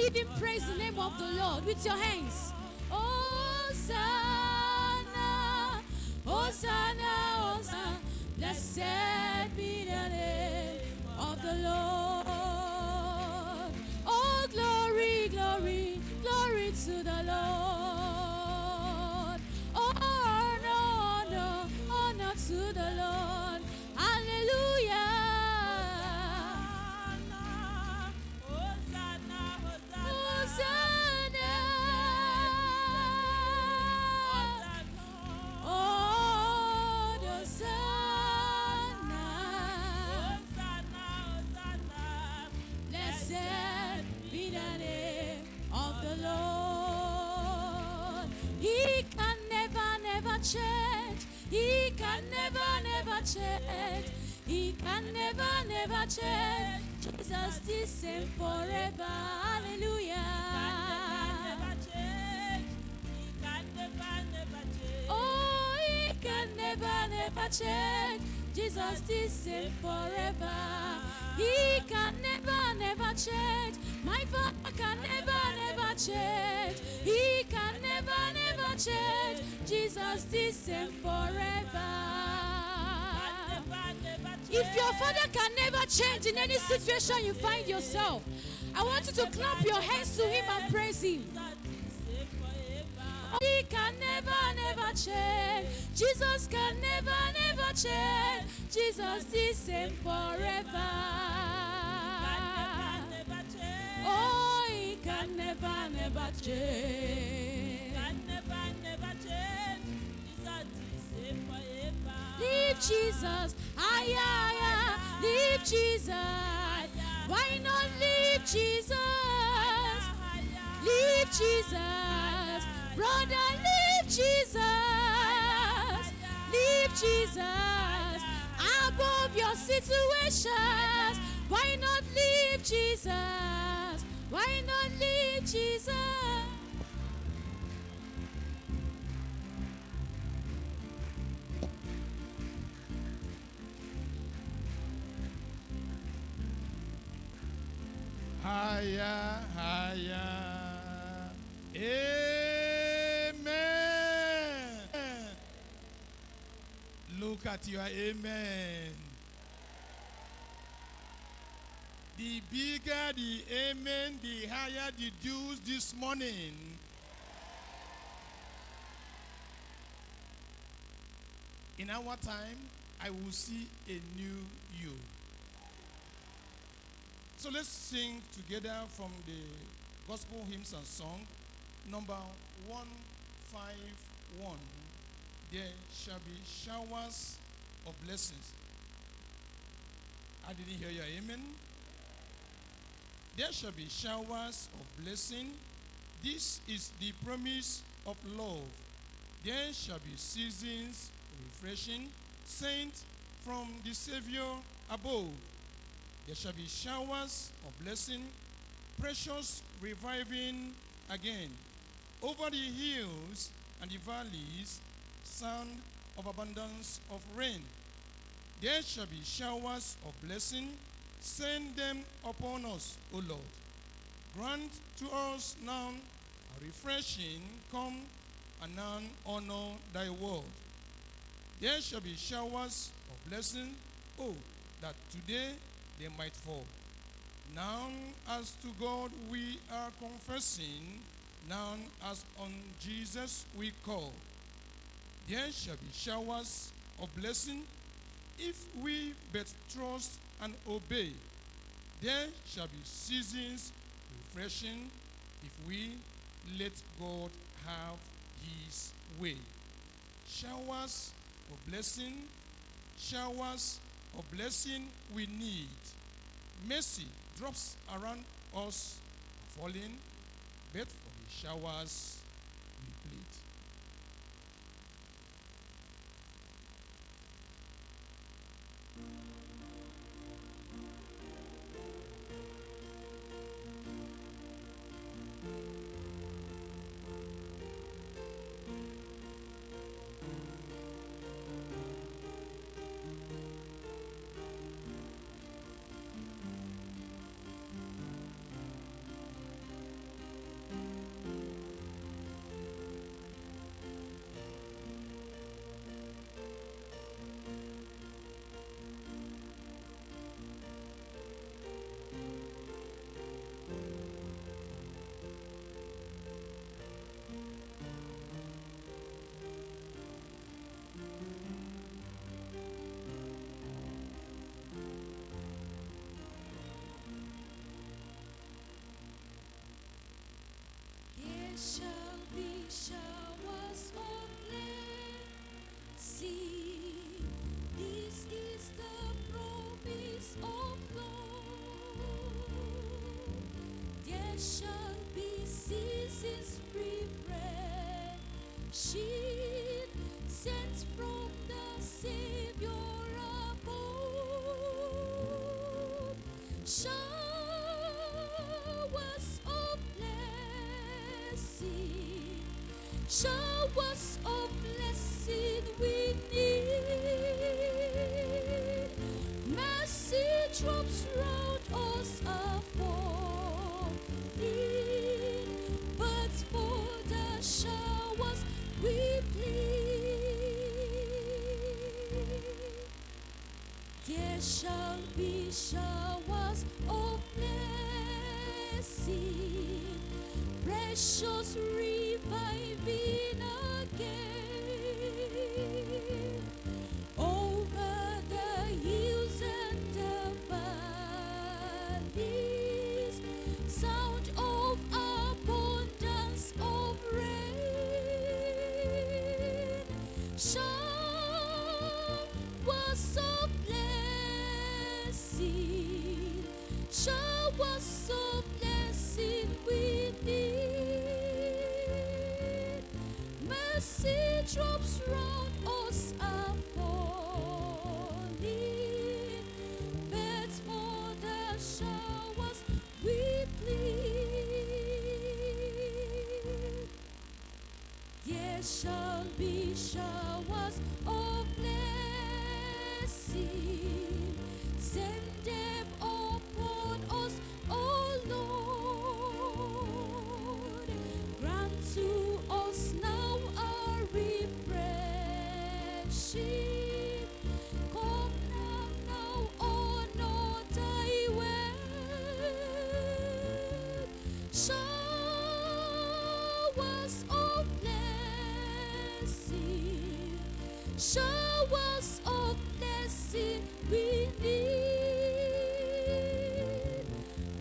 living praise the name of the Lord with your hands. Hosanna, Hosanna, Hosanna. Blessed be the name of the Lord. Oh, glory, glory, glory to the Lord. Oh, honor, honor, honor to the Lord. Hallelujah. Change. He can never change. He can never change. Jesus the same forever. Hallelujah. He can never change. Oh, he can never change. Jesus the same forever. He can never change. My Father can never change. He can never change. Jesus the same forever. If your Father can never change in any situation you find yourself, I want you to clap your hands to Him and praise Him. He can never change. Jesus can never change. Jesus the same forever. Oh, He can never change. Never change. Jesus the same forever. Leave Jesus. Higher. Leave Jesus. Why not leave Jesus? Leave Jesus. Brother, leave Jesus. Leave Jesus. Above your situations. Why not leave Jesus? Why not leave Jesus? Higher, higher. Amen. Look at your amen. The bigger the amen, the higher the dues this morning. In our time, I will see a new you. So let's sing together from the gospel hymns and song, number 151. There shall be showers of blessings. I didn't hear your amen. There shall be showers of blessing. This is the promise of love. There shall be seasons refreshing, sent from the Savior above. There shall be showers of blessing, precious reviving again. Over the hills and the valleys, sound of abundance of rain. There shall be showers of blessing. Send them upon us, O Lord. Grant to us now a refreshing come, and now honor thy word. There shall be showers of blessing, oh, that today they might fall. Now as to God we are confessing, now as on Jesus we call. There shall be showers of blessing, if we but trust and obey. There shall be seasons refreshing, if we let God have his way. Showers of blessing, showers of blessing we need. Mercy drops around us falling, but for the showers we plead. shall be showers of blessing. This is the promise of God. There shall be seasons refreshing, sent from the Savior above. Showers of blessing, showers of blessing we need. Mercy drops round us are falling, but for the showers we plead. There shall be showers of blessing, precious reviving again, over the hills and the valleys, sound of abundance of rain. Showers of blessing, showers of blessing we need. Mercy drops round us are falling, but for the showers we plead. There shall be showers of blessing, send them upon us, O Lord. Grant to us now a refreshing. Come now, honor thy word. Showers of blessing, showers of blessing we need.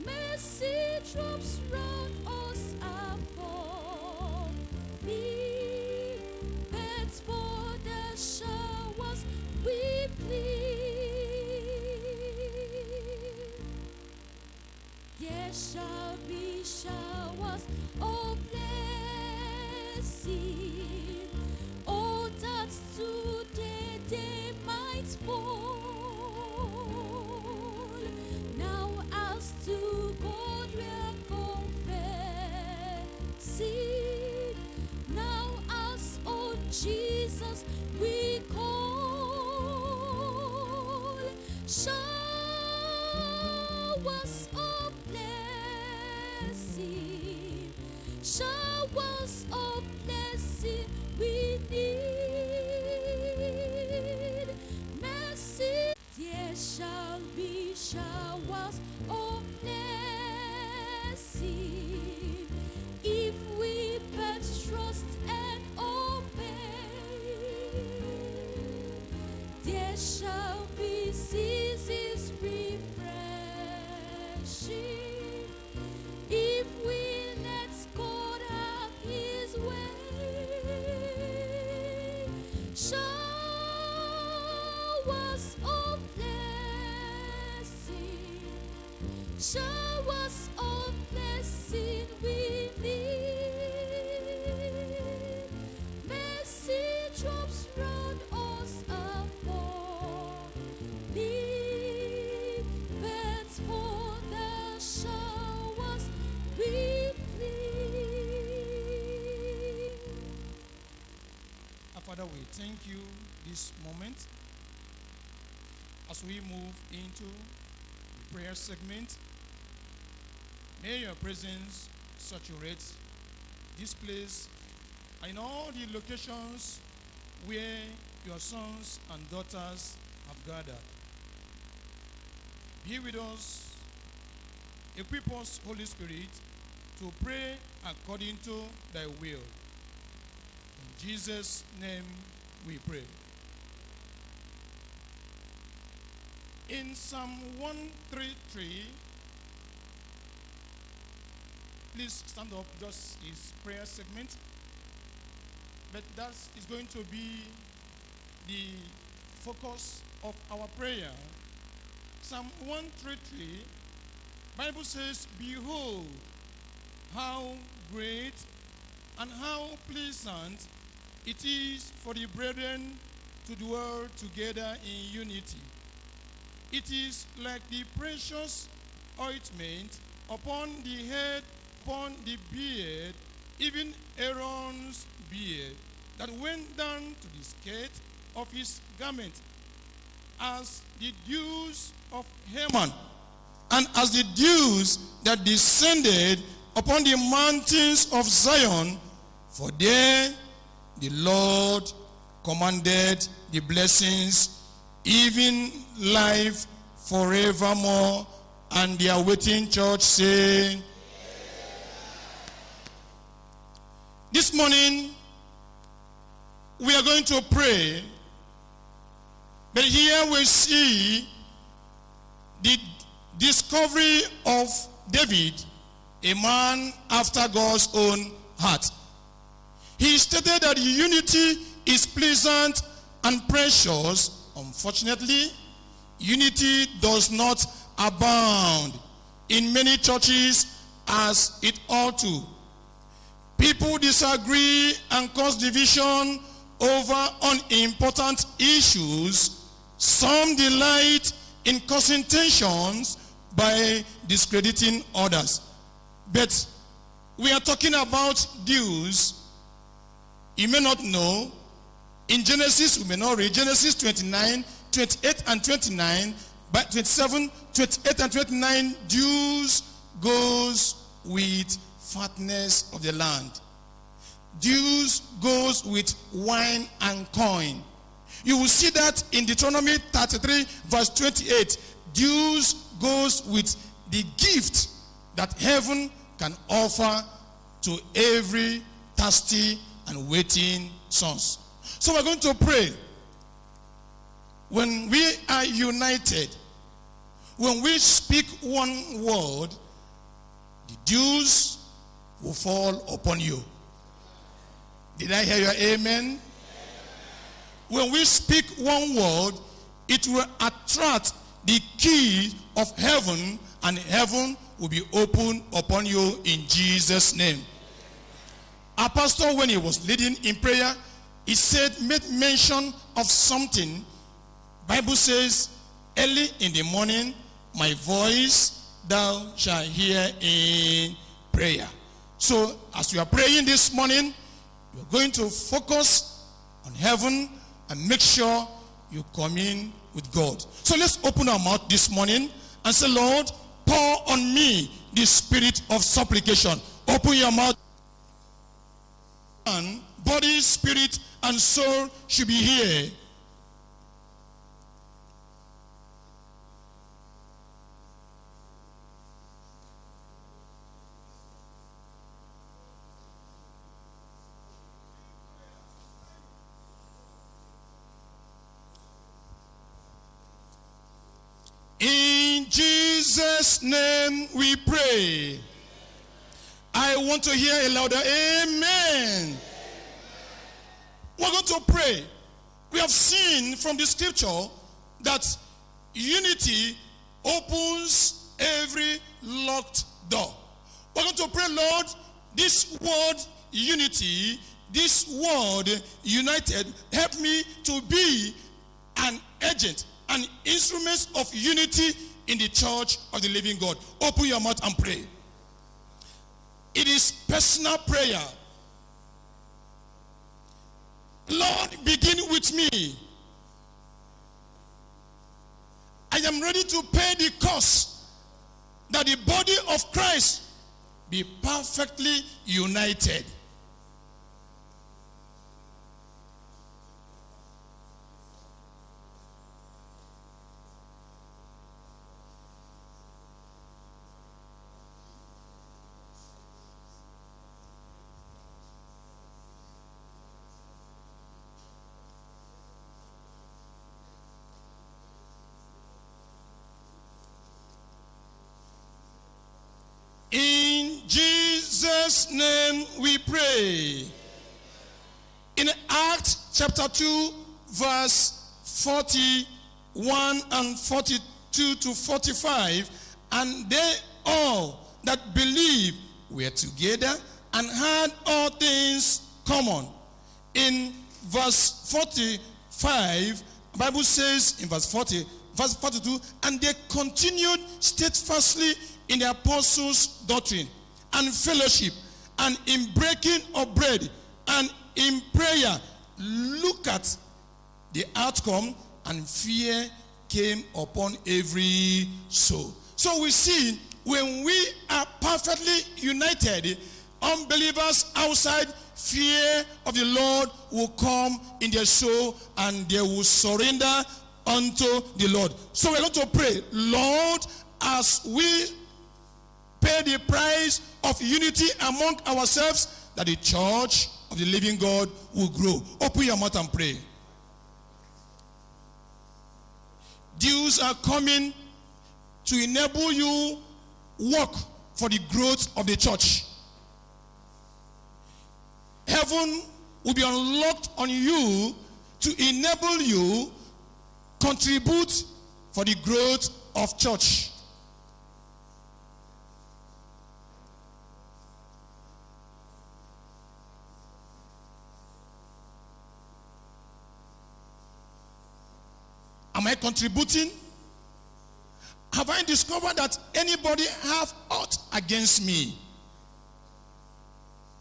Mercy drops round us are falling, but for the showers we plead. There shall be showers of blessing. Oh, that today they might fall. Now as to God we're confessing. Now as on Jesus we call. Showers of blessing, showers of blessing we need. Mercy, there shall be showers of blessing if we but trust and obey. There shall be seasons refreshing if we let God have His way. Showers of blessing, showers of blessing we need. Mercy drops round us are falling, but for the showers we plead. Our Father, we thank you this moment as we move into the prayer segment. May your presence saturate this place and all the locations where your sons and daughters have gathered. Be with us, equip us, Holy Spirit, to pray according to thy will. In Jesus' name we pray. In Psalm 133, please stand up. Just his prayer segment. But that is going to be the focus of our prayer. Psalm 133, Bible says, behold, how great and how pleasant it is for the brethren to dwell together in unity. It is like the precious ointment upon the head, upon the beard, even Aaron's beard, that went down to the skirt of his garment, as the dews of Hermon, and as the dews that descended upon the mountains of Zion, for there the Lord commanded the blessings, even life forevermore. And the awaiting church say, this morning we are going to pray, but here we see the discovery of David, a man after God's own heart. He stated that unity is pleasant and precious. Unfortunately, unity does not abound in many churches as it ought to. People disagree and cause division over unimportant issues. Some delight in causing tensions by discrediting others. But we are talking about dews. You may not know. In Genesis, we may not read Genesis 29, 28 and 29, but 27, 28 and 29, dews goes with fatness of the land. Dews goes with wine and coin. You will see that in Deuteronomy 33, verse 28. Dews goes with the gift that heaven can offer to every thirsty and waiting sons. So we're going to pray. When we are united, when we speak one word, the dews will fall upon you. Did I hear your amen? When we speak one word, it will attract the key of heaven, and heaven will be opened upon you in Jesus' name. Our pastor, when he was leading in prayer, he said, made mention of something. Bible says, early in the morning, my voice thou shalt hear in prayer. So, as you are praying this morning, you're going to focus on heaven and make sure you commune with God. So let's open our mouth this morning and say, Lord, pour on me the spirit of supplication. Open your mouth. And body, spirit, and soul should be here. In Jesus' name we pray. I want to hear a louder amen. We're going to pray. We have seen from the scripture that unity opens every locked door. We're going to pray, Lord, this word unity, this word united, help me to be an agent, an instrument of unity in the church of the living God. Open your mouth and pray. It is personal prayer. Lord, begin with me. I am ready to pay the cost that the body of Christ be perfectly united. In Jesus' pray. In Acts chapter 2, verse 41 and 42 to 45, and they all that believed were together and had all things common. In verse 45, the Bible says in verse 42, and they continued steadfastly in the apostles' doctrine and fellowship, and in breaking of bread, and in prayer. Look at the outcome, and fear came upon every soul. So we see, when we are perfectly united, unbelievers outside, fear of the Lord will come in their soul, and they will surrender unto the Lord. So we're going to pray, Lord, as we pay the price of unity among ourselves, that the church of the living God will grow. Open your mouth and pray. Dews are coming to enable you work for the growth of the church. Heaven will be unlocked on you to enable you contribute for the growth of church. Am I contributing? Have I discovered that anybody have aught against me?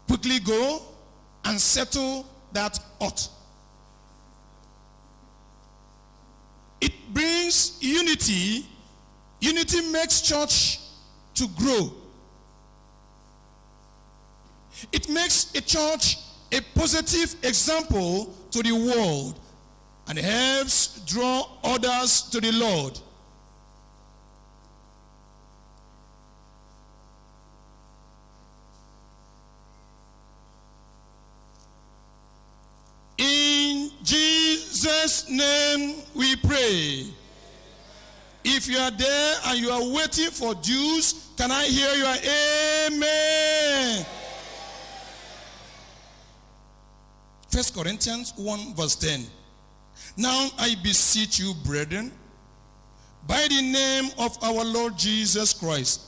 Quickly go and settle that ought. It brings unity. Unity makes church to grow. It makes a church a positive example to the world, and helps draw others to the Lord. In Jesus' name we pray. If you are there and you are waiting for Jews, can I hear your amen? 1 Corinthians 1 verse 10. Now I beseech you, brethren, by the name of our Lord Jesus Christ,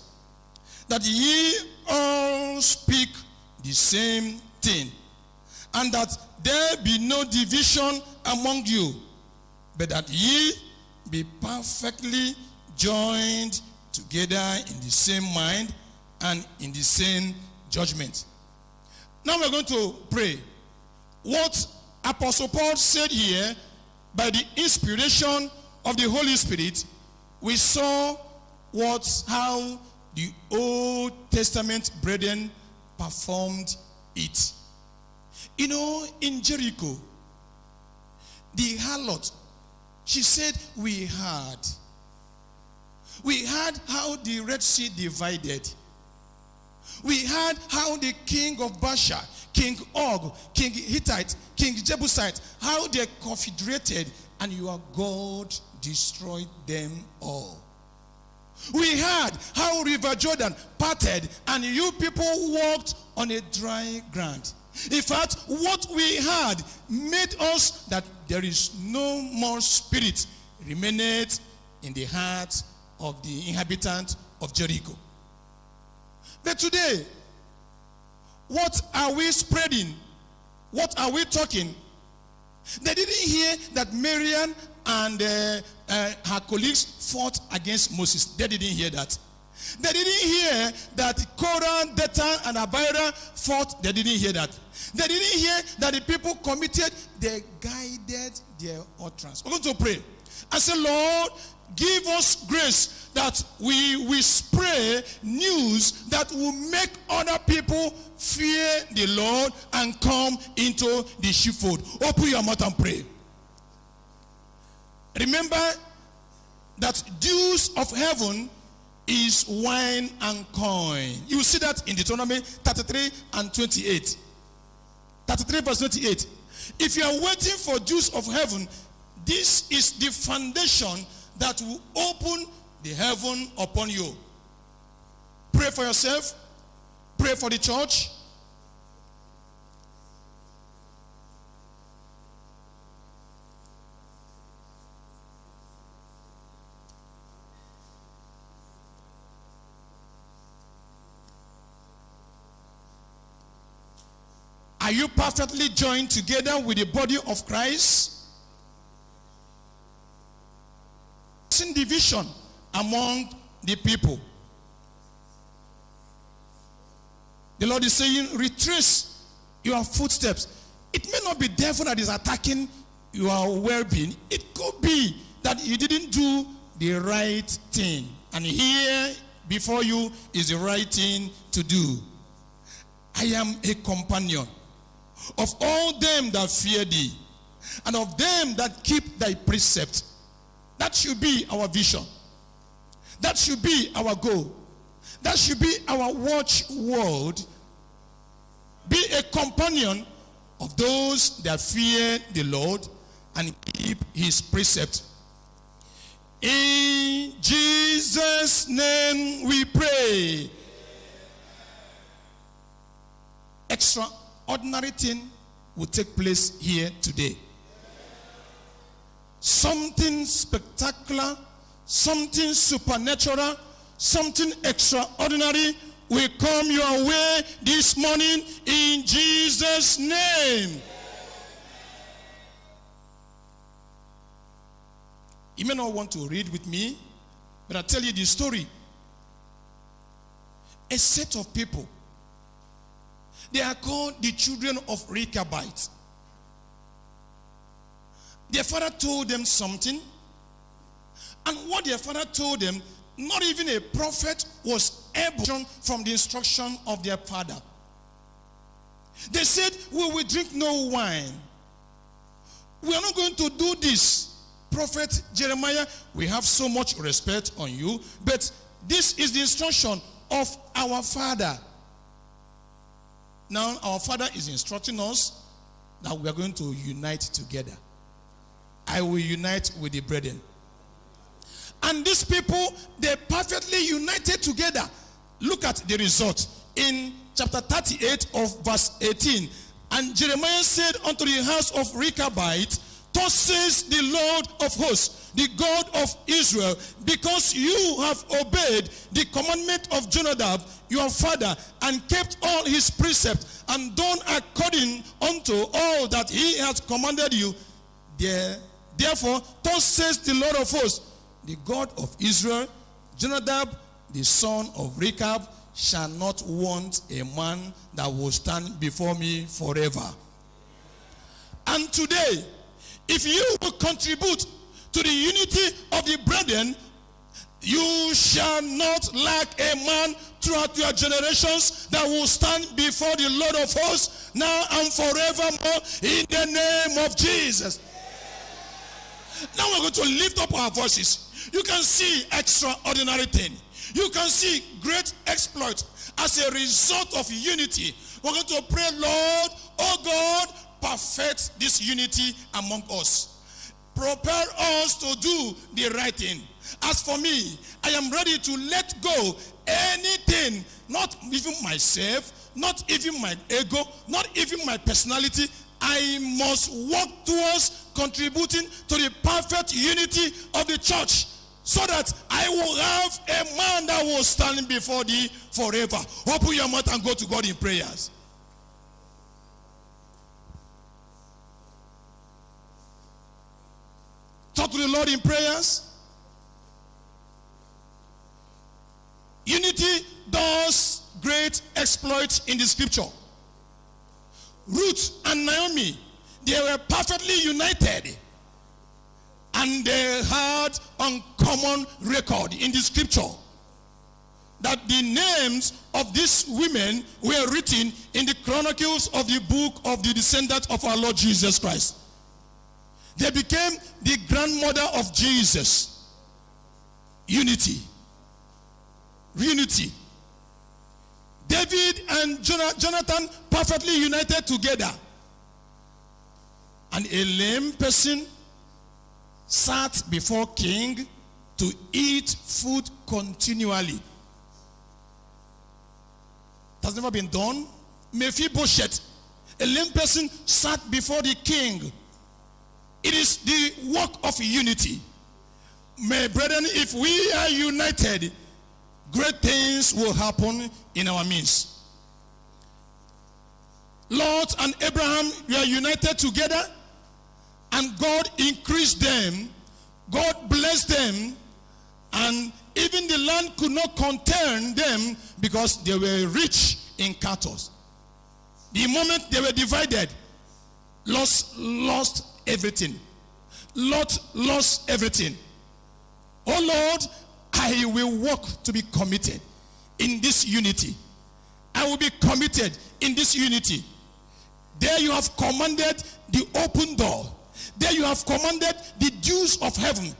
that ye all speak the same thing, and that there be no division among you, but that ye be perfectly joined together in the same mind and in the same judgment. Now we're going to pray. What Apostle Paul said here, by the inspiration of the Holy Spirit, we saw how the Old Testament brethren performed it. You know, in Jericho, the harlot, she said, we heard how the Red Sea divided. We heard how the king of Basha, King Og, King Hittite, King Jebusite, how they confederated, and your God destroyed them all. We heard how River Jordan parted, and you people walked on a dry ground. In fact, what we heard made us that there is no more spirit remaineth in the heart of the inhabitant of Jericho. But today, what are we spreading? What are we talking? They didn't hear that Miriam and her colleagues fought against Moses. They didn't hear that. They didn't hear that Korah, Dathan, and Abiram fought. They didn't hear that. They didn't hear that the people committed. They guided their utterance. We're going to pray. I say, Lord, give us grace that we will spray news that will make other people fear the Lord and come into the sheepfold. Open your mouth and pray. Remember that dews of heaven is wine and coin. You see that in Deuteronomy 33 and 28. 33 verse 28. If you are waiting for dews of heaven, this is the foundation that will open the heaven upon you. Pray for yourself. Pray for the church. Are you perfectly joined together with the body of Christ? Division among the people. The Lord is saying, retrace your footsteps. It may not be devil that is attacking your well-being. It could be that you didn't do the right thing. And here before you is the right thing to do. I am a companion of all them that fear thee, and of them that keep thy precepts. That should be our vision. That should be our goal. That should be our watchword. Be a companion of those that fear the Lord and keep his precepts. In Jesus' name we pray. Extraordinary thing will take place here today. Something spectacular, something supernatural, something extraordinary will come your way this morning in Jesus' name. You may not want to read with me, but I'll tell you the story. A set of people, they are called the children of Rechabites. Their father told them something, and what their father told them, not even a prophet was able from the instruction of their father. They said, we will drink no wine. We are not going to do this. Prophet Jeremiah, we have so much respect on you, but this is the instruction of our father. Now our father is instructing us that we are going to unite together. I will unite with the brethren. And these people, they perfectly united together. Look at the result. In chapter 38 of verse 18. And Jeremiah said unto the house of Rechabite, thus says the Lord of hosts, the God of Israel, because you have obeyed the commandment of Jonadab, your father, and kept all his precepts, and done according unto all that he has commanded you, therefore, thus says the Lord of hosts, the God of Israel, Jonadab, the son of Rechab, shall not want a man that will stand before me forever. And today, if you will contribute to the unity of the brethren, you shall not lack a man throughout your generations that will stand before the Lord of hosts now and forevermore in the name of Jesus. Now we're going to lift up our voices. You can see extraordinary thing. You can see great exploit as a result of unity. We're going to pray, Lord, oh God, perfect this unity among us. Prepare us to do the right thing. As for me, I am ready to let go anything, not even myself, not even my ego, not even my personality. I must work towards contributing to the perfect unity of the church, so that I will have a man that will stand before thee forever. Open your mouth and go to God in prayers. Talk to the Lord in prayers. Unity does great exploits in the scripture. Ruth and Naomi, they were perfectly united. And they had uncommon record in the scripture that the names of these women were written in the chronicles of the book of the descendants of our Lord Jesus Christ. They became the grandmother of Jesus. Unity. Unity. David and Jonathan perfectly united together. And a lame person sat before king to eat food continually. It has never been done. Mephibosheth, a lame person, sat before the king. It is the work of unity. My brethren, if we are united, great things will happen in our midst. Lot and Abraham were united together, and God increased them. God blessed them, and even the land could not contain them because they were rich in cattle. The moment they were divided, lost everything. Lot lost everything. Oh Lord, I will work to be committed in this unity. I will be committed in this unity. There you have commanded the open door. There you have commanded the dews of heaven.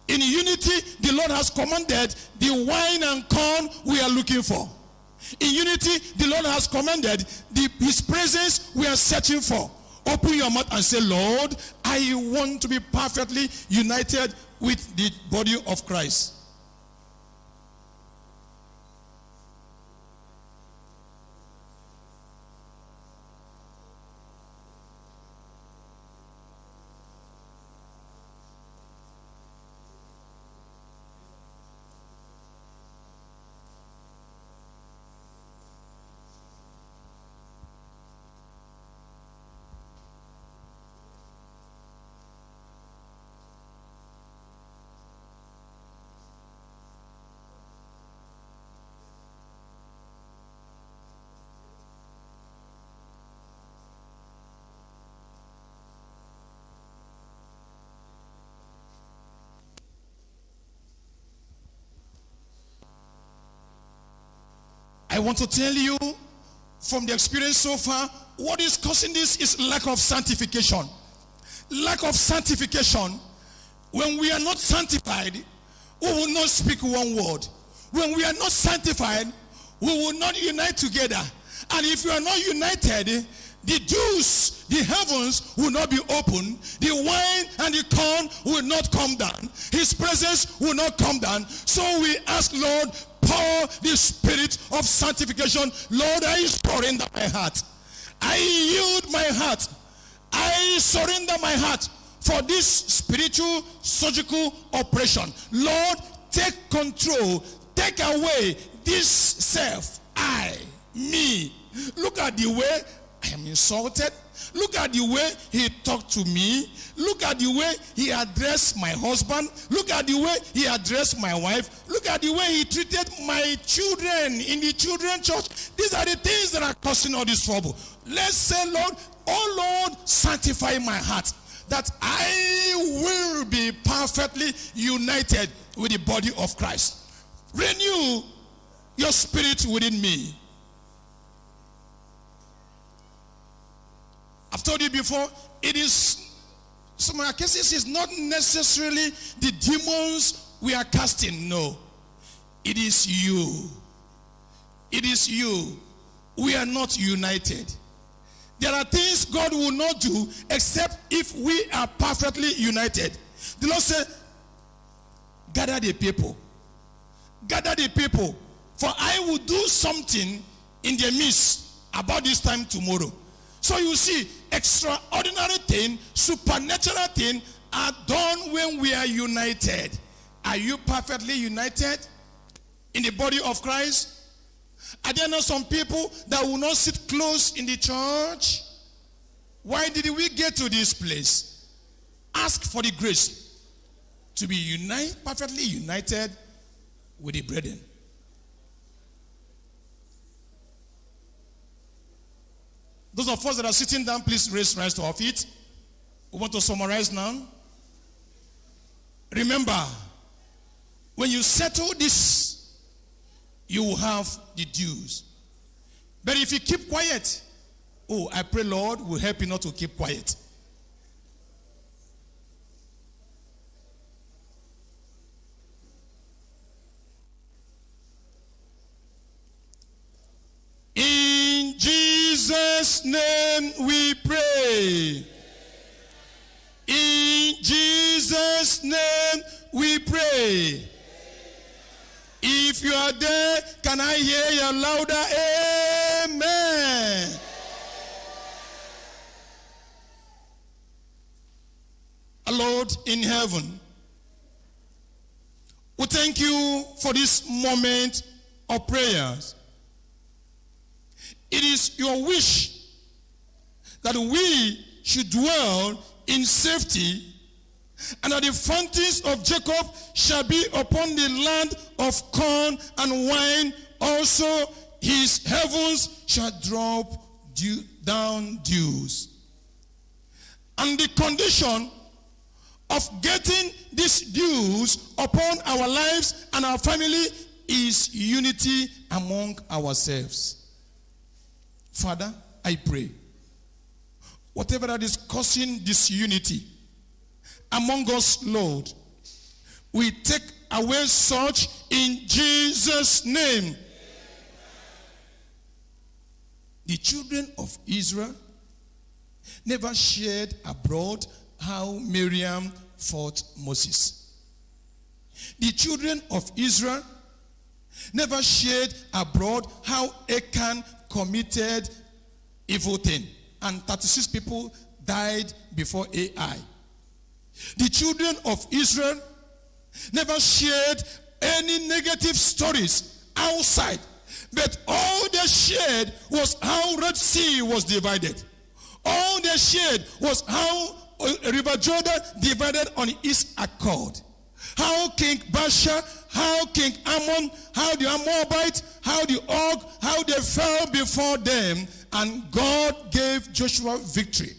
In unity, the Lord has commanded the wine and corn we are looking for. In unity, the Lord has commanded his presence we are searching for. Open your mouth and say, Lord, I want to be perfectly united with the body of Christ. I want to tell you from the experience so far, what is causing this is lack of sanctification. Lack of sanctification. When we are not sanctified, we will not speak one word. When we are not sanctified, we will not unite together. And if we are not united, the dews, the heavens will not be open. The wine and the corn will not come down. His presence will not come down. So we ask, Lord, pour the spirit of sanctification. Lord, I surrender my heart. I yield my heart. I surrender my heart for this spiritual surgical operation. Lord, take control. Take away this self, I, me. Look at the way I am insulted. Look at the way he talked to me. Look at the way he addressed my husband. Look at the way he addressed my wife. Look at the way he treated my children in the children's church. These are the things that are causing all this trouble. Let's say, Lord, oh Lord, sanctify my heart, that I will be perfectly united with the body of Christ. Renew your spirit within me. I've told you before, it is, some of our cases, is not necessarily the demons we are casting. No. It is you. It is you. We are not united. There are things God will not do except if we are perfectly united. The Lord said, gather the people. Gather the people. For I will do something in their midst about this time tomorrow. So you see, extraordinary thing, supernatural thing are done when we are united. Are you perfectly united in the body of Christ? Are there not some people that will not sit close in the church? Why did we get to this place? Ask for the grace to be perfectly united with the brethren. Those of us that are sitting down, please rise to our feet. We want to summarize now. Remember, when you settle this, you will have the dues. But if you keep quiet, I pray Lord will help you not to keep quiet. In Jesus' name we pray. In Jesus' name we pray. If you are there, can I hear your louder amen? Lord in heaven, we thank you for this moment of prayers. It is your wish that we should dwell in safety, and that the fountains of Jacob shall be upon the land of corn and wine. Also his heavens shall drop down dews. And the condition of getting these dews upon our lives and our family is unity among ourselves. Father, I pray, whatever that is causing disunity among us, Lord, we take away such in Jesus' name. Amen. The children of Israel never shared abroad how Miriam fought Moses. The children of Israel never shared abroad how Achan committed evil thing, and 36 people died before Ai. The children of Israel never shared any negative stories outside, but all they shared was how Red Sea was divided. All they shared was how River Jordan divided on its accord. How King Baasha, how King Ammon, how the Moabite, how the Og, how they fell before them, and God gave Joshua victory.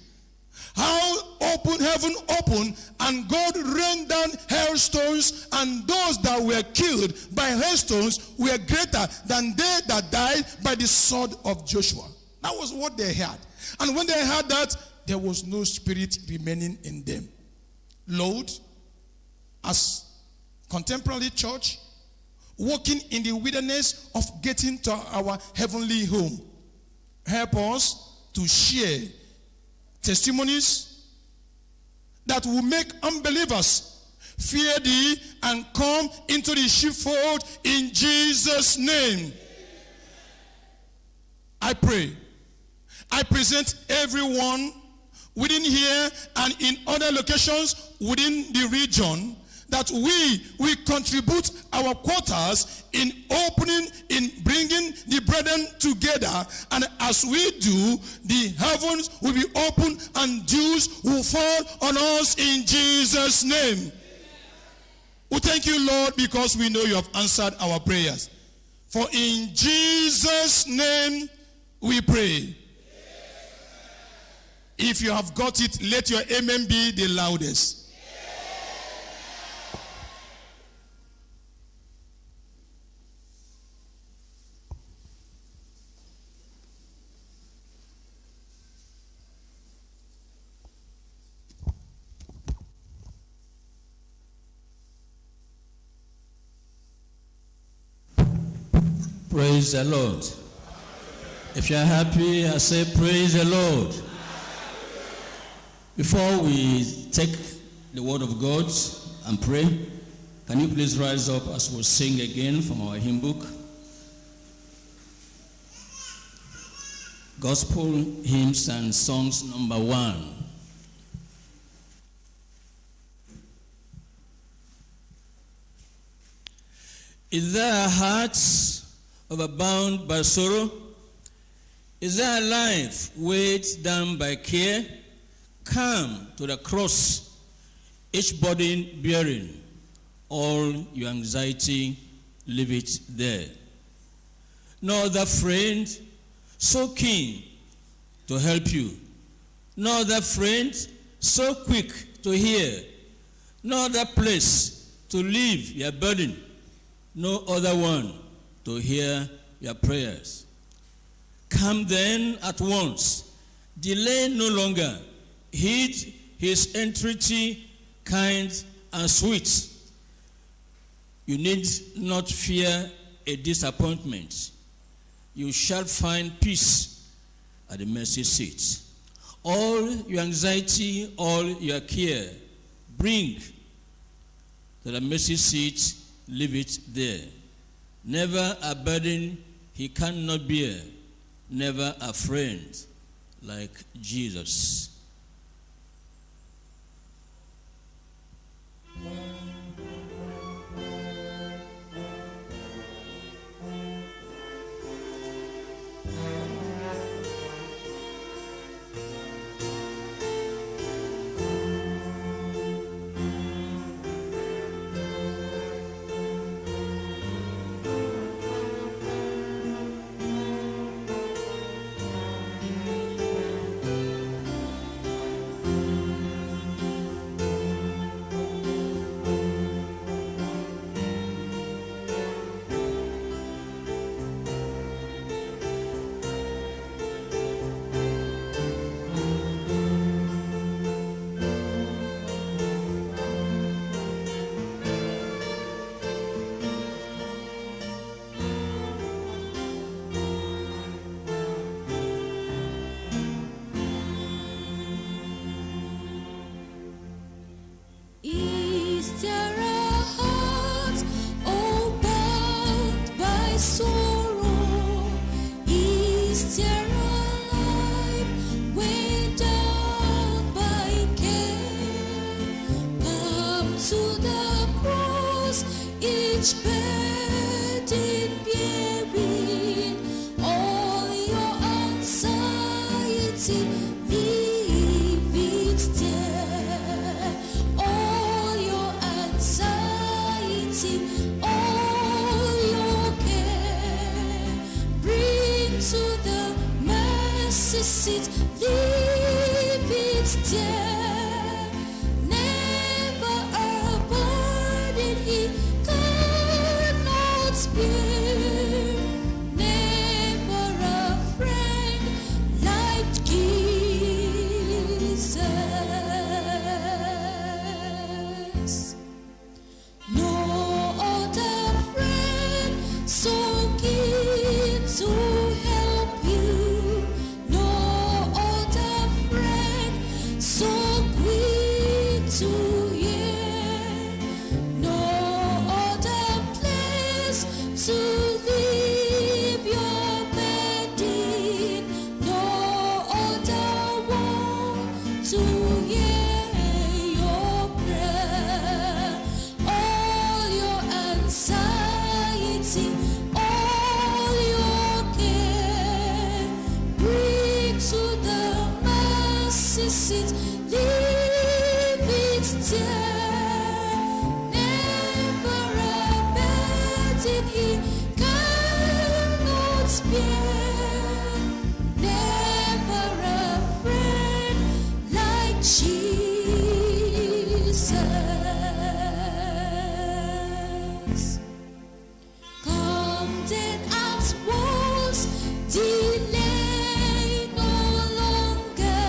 How heaven opened, and God rained down hailstones, and those that were killed by hailstones were greater than they that died by the sword of Joshua. That was what they had. And when they had that, there was no spirit remaining in them. Lord, as contemporary church, walking in the wilderness of getting to our heavenly home, help us to share testimonies that will make unbelievers fear thee and come into the sheepfold in Jesus' name. I pray. I present everyone within here and in other locations within the region that we contribute our quotas in opening, in bringing the brethren together. And as we do, the heavens will be open and dews will fall on us in Jesus' name. We thank you, Lord, because we know you have answered our prayers. For in Jesus' name we pray. If you have got it, let your amen be the loudest. Praise the Lord. If you're happy, I say praise the Lord. Before we take the word of God and pray, can you please rise up as we sing again from our hymn book? Gospel Hymns and Songs number 1. Is there a heart overbound by sorrow? Is there a life weighed down by care? Come to the cross, each burden bearing, all your anxiety, leave it there. No other friend so keen to help you, no other friend so quick to hear, no other place to leave your burden, no other one to hear your prayers. Come then at once, delay no longer. Heed his entreaty, kind and sweet. You need not fear a disappointment. You shall find peace at the mercy seat. All your anxiety, all your care, bring to the mercy seat, leave it there. Never a burden he cannot bear, never a friend like Jesus. much burden bearing, all your anxiety, leave it there. All your anxiety, all your care, bring to the mercy seat, leave it there. Never a burden he cannot bear, never a friend like Jesus. No other friend so keen to help you, no other friend so quick to hear, no other place to leave your burden, no other one to hear your prayer. All your anxiety, all your care, bring to the mercy seat, leave it there. Never a burden he cannot bear, never a friend like Jesus. Come then at once, delay no longer,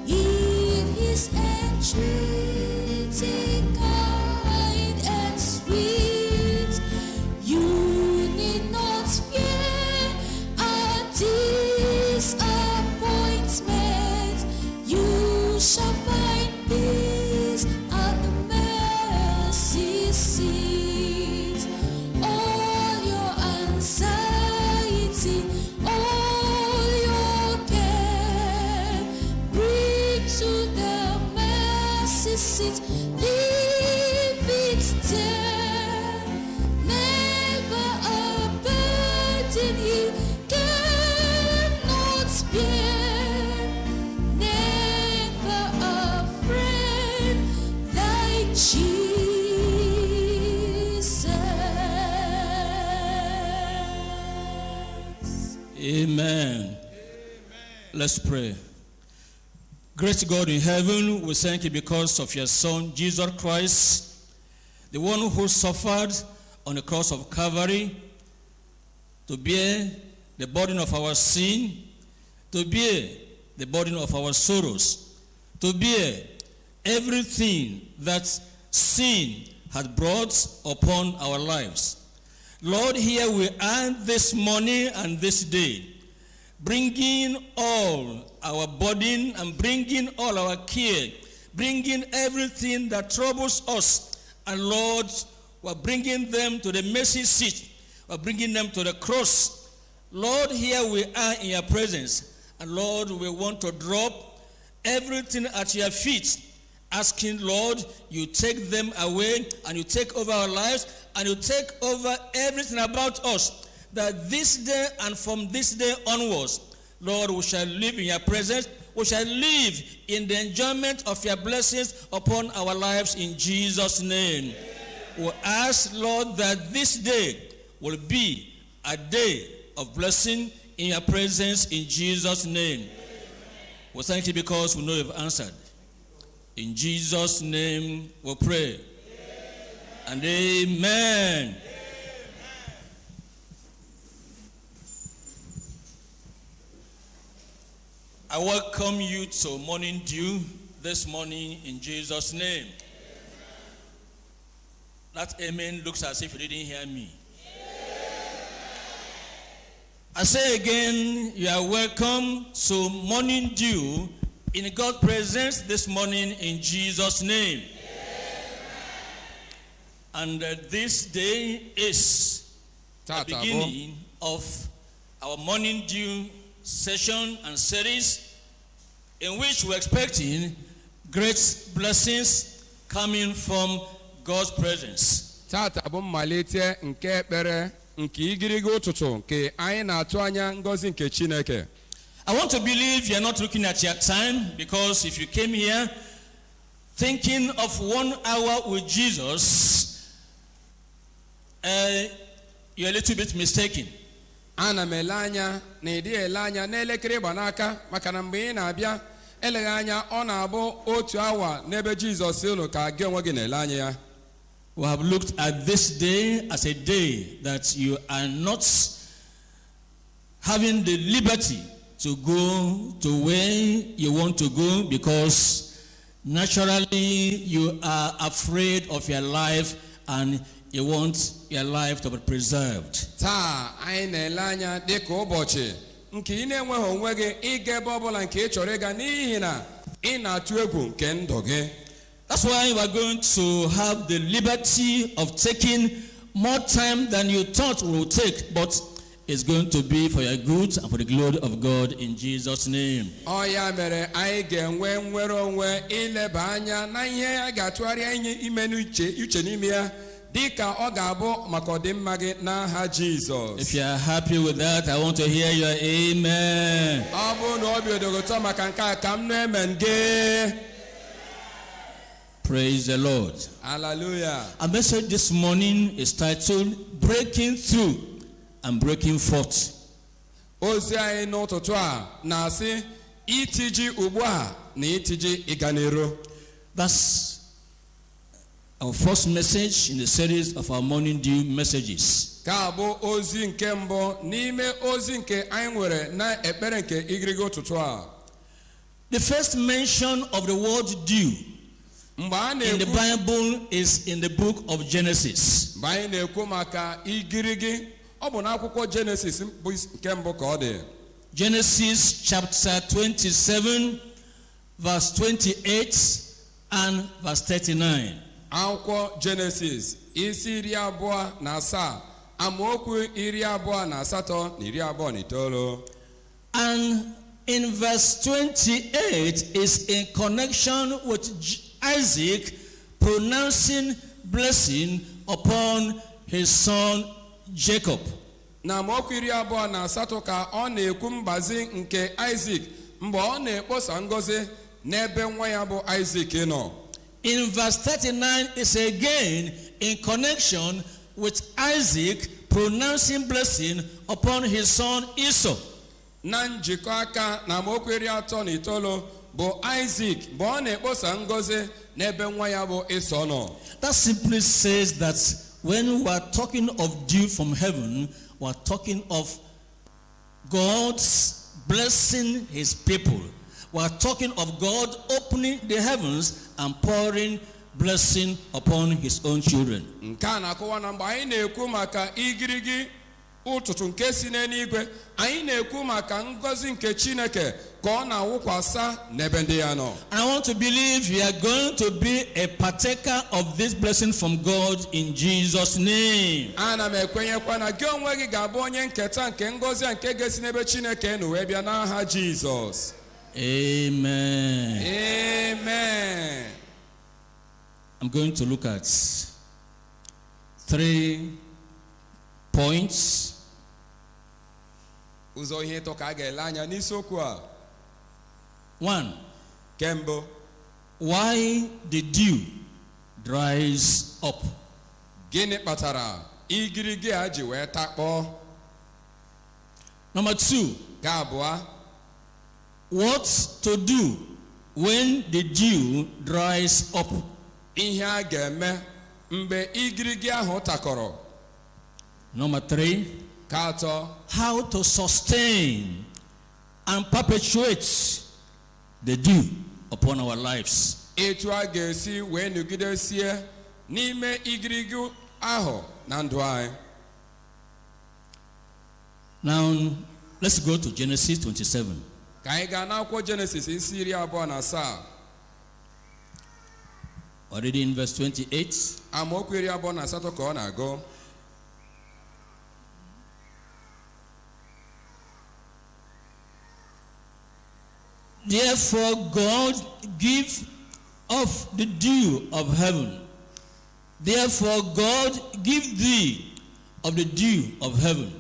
in his entreaty kind and sweet. You need not fear a disappointment, you shall find peace at the mercy seat. All your anxiety, all your care, bring to the mercy seat, leave it there. Never a burden he cannot bear, never a friend like Jesus. Amen. Let's pray. Great God in heaven, we thank you because of your Son, Jesus Christ, the one who suffered on the cross of Calvary to bear the burden of our sin, to bear the burden of our sorrows, to bear everything that sin had brought upon our lives. Lord, here we are this morning and this day, bringing all our burden and bringing all our care, bringing everything that troubles us. And Lord, we're bringing them to the mercy seat. We're bringing them to the cross. Lord, here we are in your presence. And Lord, we want to drop everything at your feet, asking, Lord, you take them away and you take over our lives and you take over everything about us, that this day and from this day onwards, Lord, we shall live in your presence. We shall live in the enjoyment of your blessings upon our lives in Jesus' name. We ask, Lord, that this day will be a day of blessing in your presence in Jesus' name. We thank you because we know you've answered. In Jesus' name we pray. And amen. I welcome you to Morning Dew this morning in Jesus' name. That amen looks as if you didn't hear me. I say again, you are welcome to Morning Dew in God's presence this morning in Jesus' name. And this day is the beginning of our Morning Dew session and series in which we're expecting great blessings coming from God's presence. Tata bụ mmalite nke ekpere nke igirigi ụtụtụ nke anyị na-atụ anya ngọzi nke Chineke. I want to believe you are not looking at your time, because if you came here thinking of 1 hour with Jesus, you're a little bit mistaken. Ana m ele anya na ịdị ele anya n'elekere ịgba n'aka, maka na mgbe ị na-abịa eleghị anya ọ na-abụ 1 awa n'ebe Jizọs unu ka gị onwe gị na-ele anya ya. We have looked at this day as a day that you are not having the liberty to go to where you want to go, because naturally you are afraid of your life and you want your life to be preserved. Taa anyị na-ele anya dịka ụbọchị nke ị na-enweghị onwe gị ịga ebe ọbụla nke ị chọrọ ịga, n'ihi na ị na-atụ egwu nke ndụ gị. That's why we are going to have the liberty of taking more time than you thought we would take, but it's going to be for your good and for the glory of God in Jesus' name. Ọ ya mere anyị ga-enwe nnwere onwe ileba anya na ihe a ga-atụgharị anyị ime uche n'ime ya, dịka ọ ga-abụ maka ọdịmma gị n'aha Jizọs. If you are happy with that, I want to hear your amen. Ọ bụrụ na obi dị gị ụtọ maka nke a, ka m nụ amen gị. Praise the Lord. Hallelujah. Our message this morning is titled Breaking Through and Breaking Forth. Ozi anyị n'ụtụtụ a na-asị itiji ugbu a na itiji ịga n'iru. That's our first message in the series of our morning dew messages. Ka bụ ozi nke mbụ n'ime ozi nke anyị nwere na ekpere nke igirigi ụtụtụ a. The first mention of the word dew in the Bible is in the book of Genesis. Mgbe anyị na-ekwu maka igirigi, ọ bụ n'akwụkwọ Genesis bụ nke mbụ ka ọ dị. Genesis chapter 27 verse 28 and verse 39. Akwụkwọ Genesis isi 27 amaokwu 28 na 29. And in verse 28 is in connection with Isaac pronouncing blessing upon his son Jacob. Na amaokwu 28 ka ọ na-ekwu mgbazi nke Isaac mgbe ọ na-ekposa ngọzi n'ebe nwa ya bụ Isaac nọ. In verse 39 is again in connection with Isaac pronouncing blessing upon his son Esau. Na njikọ aka na amaokwu 39 bụ Isaac mgbe ọ na-ekposa ngọzi n'ebe nwa ya bụ Esau nọ. That simply says that when we are talking of dew from heaven, we are talking of God's blessing his people. We are talking of God opening the heavens and pouring blessing upon his own children. Nke a na-akọwa na mgbe anyị na-ekwu maka igirigi ụtụtụ nke si n'eluigwe, anyị na-ekwu maka ngọzi nke Chineke ka ọ na-awụkwasa n'ebe ndị ya nọ. I want to believe you are going to be a partaker of this blessing from God in Jesus' name. Ana m ekwenyekwa na gị onwe gị ga-abụ onye nketa nke ngọzi nke ga-esi n'ebe Chineke nọ wee bịa n'aha Jizọs. Amen. Amen. I'm going to look at 3 points. Ụzọ ihe ịtọ ka a ga-ele anya n'isiokwu a. 1. Kembo, Why the dew dries up. gịnị kpatara igirigi a ji wee takpọọ? Number 2. Nke abụọ, What to do when the dew dries up. ihe a ga-eme mgbe igirigi ahụ takọrọ. Number 3. Nke atọ, How to sustain and perpetuate the dew upon our lives. etu a ga-esi wee nọgidesie n'ime igirigi ahụ na ndụ anyị. Now, let's go to Genesis 27. Ka anyị gaa n'akwụkwọ Genesis isi 27. Already in verse 28. Amaokwu 28 ka ọ na-agụ. Therefore God give of the dew of heaven Therefore God give thee of the dew of heaven.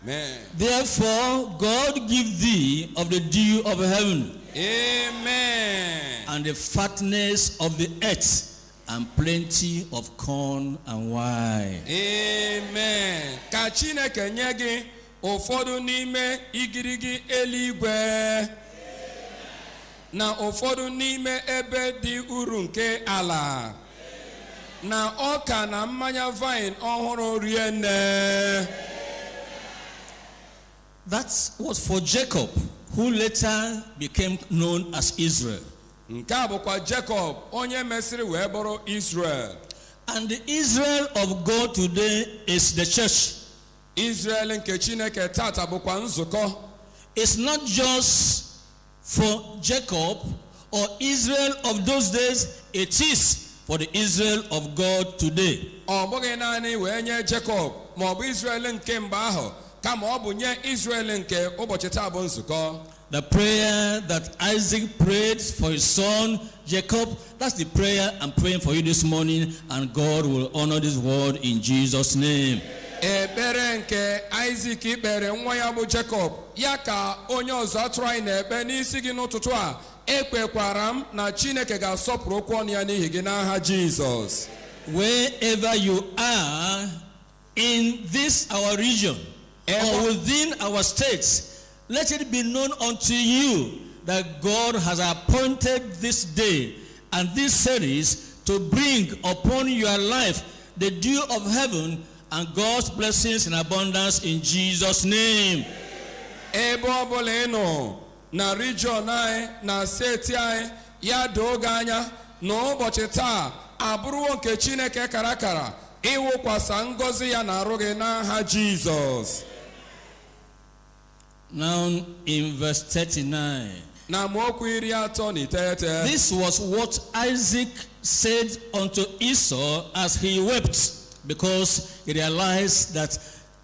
Amen. Therefore God give thee of the dew of heaven. Amen. And the fatness of the earth, and plenty of corn and wine. Amen. Ka Chineke nye gị ụfọdụ n'ime igirigi eluigwe na ụfọdụ n'ime ebe dị uru nke ala na ọka na mmanya vine ọhụrụ rienne. That was for Jacob, who later became known as Israel. Nke a bụkwa Jacob onye mesịrị wee bụrụ Israel. And the Israel of God today is the church. Israel nke Chineke tata bụkwa nzukọ. It's not just for Jacob or Israel of those days, it is for the Israel of God today. Ọ bụghị naanị wee nye Jacob ma ọ bụ Israel nke mgbe ahụ, kama ọ bụ nye Israel nke ụbọchị taa bụ nzukọ. The prayer that Isaac prayed for his son Jacob, that's the prayer I'm praying for you this morning, and God will honor this word in Jesus' name. Ekpere nke Isaac ikpere nwa ya bụ Jacob, ya ka onye ọzọ atụrụ anyị na-ekpe n'isi gị n'ụtụtụ a, ekpekwara m na Chineke ga-asọpụrụ okwu ọnụ ya n'ihi gị n'aha Jizọs. Wherever you are in this our region or within our states, let it be known unto you that God has appointed this day and this series to bring upon your life the dew of heaven and God's blessings in abundance in Jesus' name. Ebe ọbụla ị nọ na region anyị na steeti anyị, ya doo gị anya na ụbọchị taa abụrụwo nke Chineke kara akara ịwụkwasa ngọzi ya na-arụ gị n'aha Jizọs. Now in verse 39. Na amaokwu 39. This was what Isaac said unto Esau as he wept, because he realized that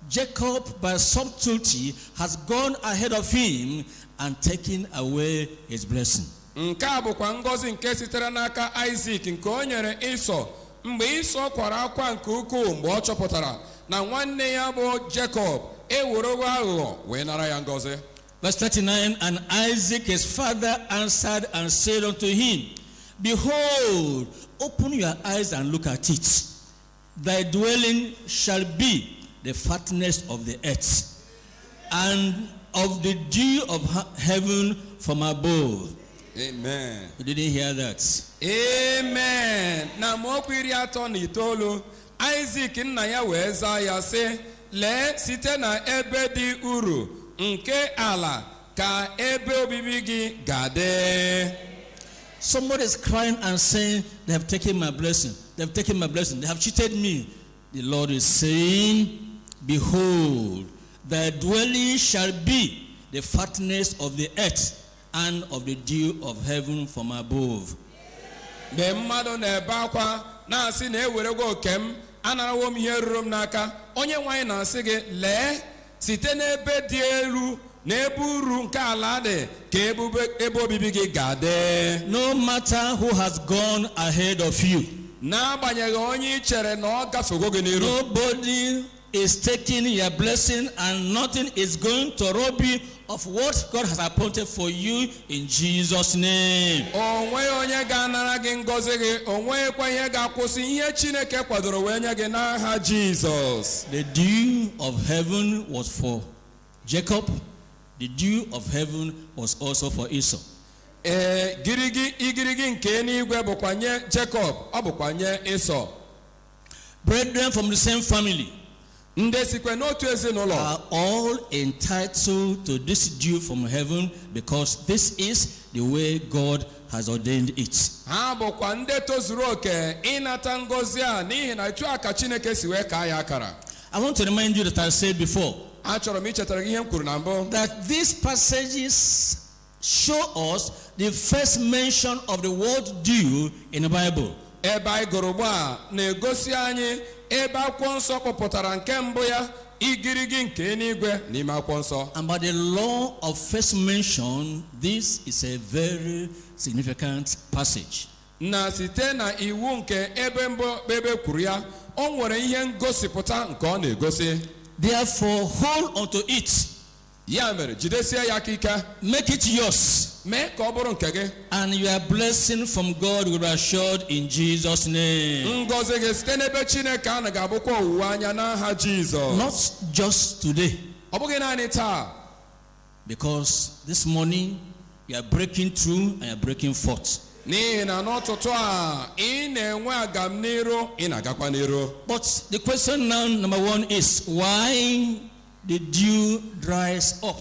Jacob by subtlety has gone ahead of him and taken away his blessing. Nke a bụkwa ngọzi nke sitere n'aka Isaac nke o nyere Esau mgbe Esau kwara akwa nke ukwuu mgbe ọ chọpụtara na nwanne ya bụ Jacob ewurogo aghụghọ wee nara ya ngọzi. Verse 39, and Isaac his father answered and said unto him, Behold, open your eyes and look at it. Thy dwelling shall be the fatness of the earth, and of the dew of heaven from above. Amen. You didn't hear that? Amen. Na amaokwu 39, Isaac nna ya wee zaa ya sị, lee, site na ebe dị uru nke ala ka ebe obibi gị ga-adị. Somebody is crying and saying, they have taken my blessing. They have taken my blessing. They have cheated me. The Lord is saying, behold, thy dwelling shall be the fatness of the earth and of the dew of heaven from above. Mgbe mmadụ na-ebe akwa na-asị na ewerego oke m, anarawo m ihe ruru m n'aka, onye nwaanyị na-asị gị, lee, site n'ebe dị elu na ebe uru nke ala dị ka ebe obibi gị ga-adị. No matter who has gone ahead of you, n'agbanyeghị onye ị chere na ọ gafego gị n'iru, nobody is taking your blessing, and nothing is going to rob you of what God has appointed for you in Jesus' name. onweghị onye ga-anara gị ngọzi gị, onweghịkwa ihe ga-akwụsị ihe Chineke kwadoro wee nye gị n'aha Jizọs. The dew of heaven was for Jacob. The dew of heaven was also for Esau. Igirigi nke n'igwe bụkwa nye Jacob, ọ bụkwa nye Esau. Brethren from the same family Ndị sikwe n'otu ezinụlọ are all entitled to this dew from heaven, because this is the way God has ordained it. ha bụkwa ndị tozuru oke ịnata ngọzi a n'ihi na etu a ka Chineke si wee kaa ya akara. I want to remind you that I said before Achọrọ m ichetara gị ihe m kwuru na mbụ, that these passages show us the first mention of the word dew in the Bible. ebe anyị gụrụ ugbu a na-egosi anyị ebe akwụkwọ nsọ kpọpụtara nke mbụ ya, igirigi nke n'igwe n'ime akwụkwọ nsọ. And by the law of first mention, this is a very significant passage. na site na iwu nke ebe mbụ ebe kwuru ya, o nwere ihe ngosipụta nke ọ na-egosi. Therefore, hold onto it. Ya mere, jidesie ya aka ike. Make it yours. Mee ka ọ bụrụ nke gị. And your blessing from God will be assured in Jesus' name. Ngọzi gị site n'ebe Chineke a na ga-abụkwa owuwe anya n'aha Jizọs. Not just today. Ọ bụghị naanị taa. Because this morning you are breaking through and you are breaking forth. N'ihi na n'ụtụtụ a ị na-enwe agam n'iru, ị na-agakwa n'iru. But the question now, number one, is why the dew dries up?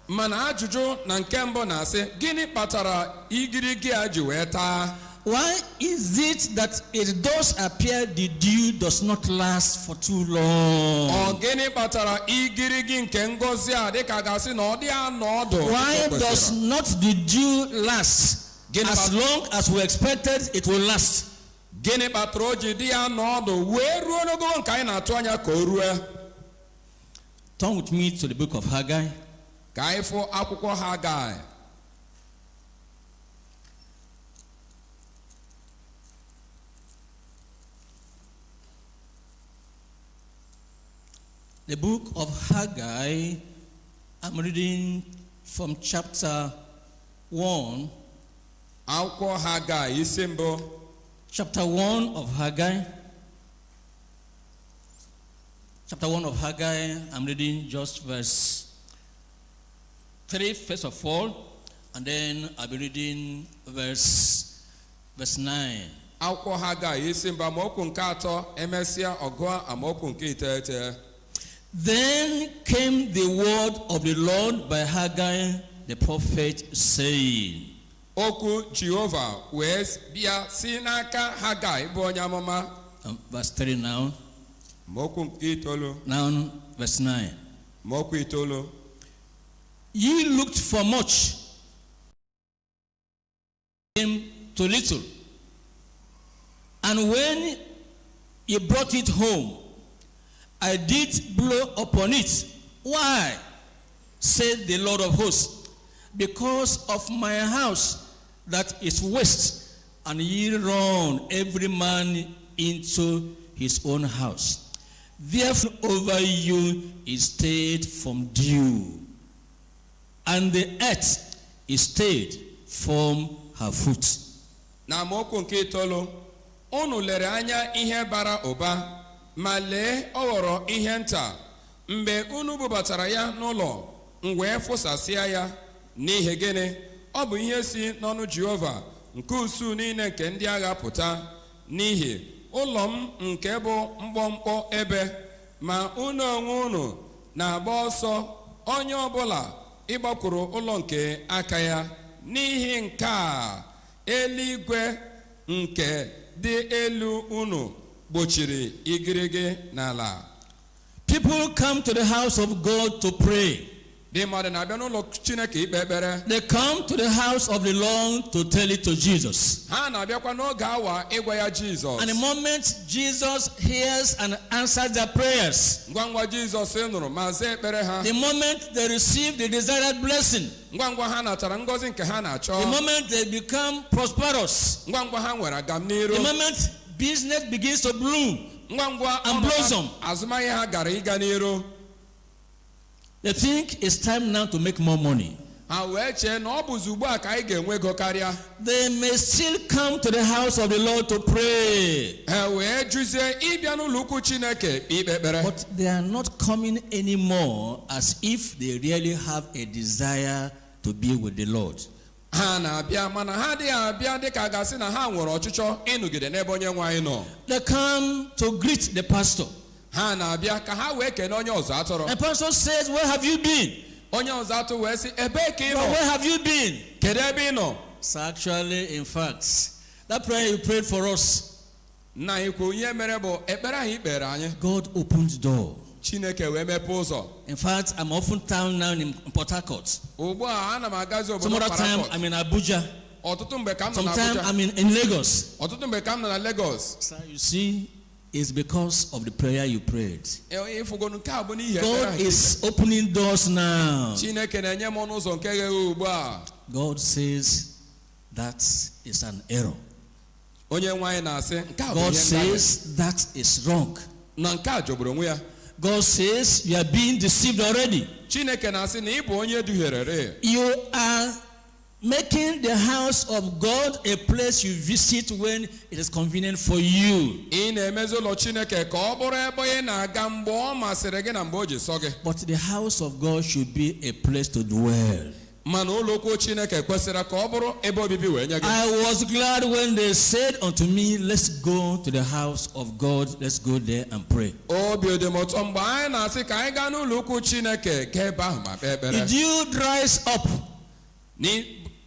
Mana ajụjụ na nke mbụ na-asị, gịnị kpatara igirigi a ji wee taa? Why is it that it does appear the dew does not last for too long? Ọ gịnị kpatara igirigi nke ngọzi a dịka gasị na ọ dị anọ ọdụ? Why does not the dew last as long as we expected it will last? Gịnị kpatara o ji dị ya n'ọdụ wee ruo n'ogo nke anyị na-atụ anya ka o rue? Turn with me to the book of Haggai. Ka anyị fụ akwụkwọ Haggai. The book of Haggai, I'm reading from chapter 1. Akwụkwọ Haggai isi mbụ. Chapter 1 of Haggai. Chapter 1 of Haggai, I'm reading just verse 3 first of all, and then I'll be reading verse 9. Akwụkwọ Haggai isi mbụ amaokwu nke atọ, emesịa ọgụọ amaokwu nke iteghete. Then came the word of the Lord by Haggai the prophet, saying, Okwu Jehova wee bịa si n'aka Haggai bụ onye amụma. Verse 3 now. Amaokwu nke itoolu. Now verse 9. Amaokwu itoolu. Ye looked for much, came to little, and when ye brought it home, I did blow upon it. Why? Said the Lord of hosts, because of my house that is waste, and ye run every man into his own house. Therefore over you is stayed from dew, and the earth is stayed from her fruit. Na amaokwu nke itoolu, unu lere anya ihe bara ụba, ma lee ọ ghọrọ ihe nta, mgbe unu bubatara ya n'ụlọ, m wee fụsasịa ya. N'ihi gịnị? Ọ bụ ihe si n'ọnụ Jehova nke usuu niile nke ndị agha pụta, n'ihi ụlọ m nke bụ mkpọmkpọ ebe, ma unu onwe unu na-agba ọsọ onye ọbụla ịgbakwuru ụlọ nke aka ya. N'ihi nke a, eluigwe nke dị elu unu gbochiri igirigi n'ala. People come to the house of God to pray. Ndị mmadụ na-abịa n'ụlọ Chineke ikpe ekpere. They come to the house of the Lord to tell it to Jesus. Ha na-abịakwa n'oge awa ịgwa ya Jizọs. And the moment Jesus hears and answers their prayers, Ngwa ngwa Jizọs nụrụ ma zaa ekpere ha. the moment they receive the desired blessing, Ngwa ngwa ha natara ngọzi nke ha na-achọ. the moment they become prosperous, Ngwa ngwa ha nwere agam n'iru. the moment business begins to bloom Ngwa ngwa and blossom, azụmahịa ha gara ịga n'iru. they think it's time now to make more money. Ha wee chee na ọ bụzi ugbu a ka anyị ga-enwe ego karịa. They may still come to the house of the Lord to pray, Ha wee jụzie ịbịa n'ụlọ ukwu Chineke ikpe ekpere. but they are not coming anymore as if they really have a desire to be with the Lord. Ha na-abịa mana ha adịghị abịa dịka a ga-asị na ha nwere ọchịchọ ịnọgide n'ebe onye nwe anyị nọ. They come to greet the pastor. Ha na-abịa ka ha wee kene onye ọzọ atụrụ. The pastor says, "Where have you been?" Onye ọzọ atụ wee sị, ebee ka ị "Well, nọ? where have you been?" Kedu ebe ị nọ? So actually, in fact, that prayer you prayed for us, Nna anyị kwuo ihe mere bụ ekpere ahụ ikpere anyị. God opened door. Chineke wee mepee ụzọ. In fact, I'm often town now in Port Harcourt. Ugbu a ana m agazi Some obodo other time Parakọt. I'm in Abuja. Ọtụtụ mgbe ka m nọ na Sometimes Abuja. I'm in Lagos. Ọtụtụ mgbe ka m nọ na Lagos. So you see, it's because of the prayer you prayed. Ịfụgonu nke a bụ n'ihi ekpere God ahụ. is opening doors now. Chineke na-enye m ọnụ ụzọ nke ghere ugbu a. God says that is an error. onye nwe anyị na-asị nke a bụ God ihe ndahie. says that is wrong. Na nke a jọgburu onwe ya. God says you are being deceived already. Chineke na-asị na ị bụ onye duhierere. You are making the house of God a place you visit when it is convenient for you. Ị na-emezi ụlọ Chineke ka ọ bụrụ ebe ị na-aga mgbe ọ masịrị gị na mgbe o ji sọ gị. But the house of God should be a place to dwell. Mana ụlọ okwu Chineke kwesịrị ka ọ bụrụ ebe obibi wee nye gị. I was glad when they said unto me, let's go to the house of God, let's go there and pray. Obi dị m ụtọ mgbe anyị na-asị ka anyị gaa n'ụlọ okwu Chineke gaa ebe ahụ ma kpee ekpere. The dew dries up.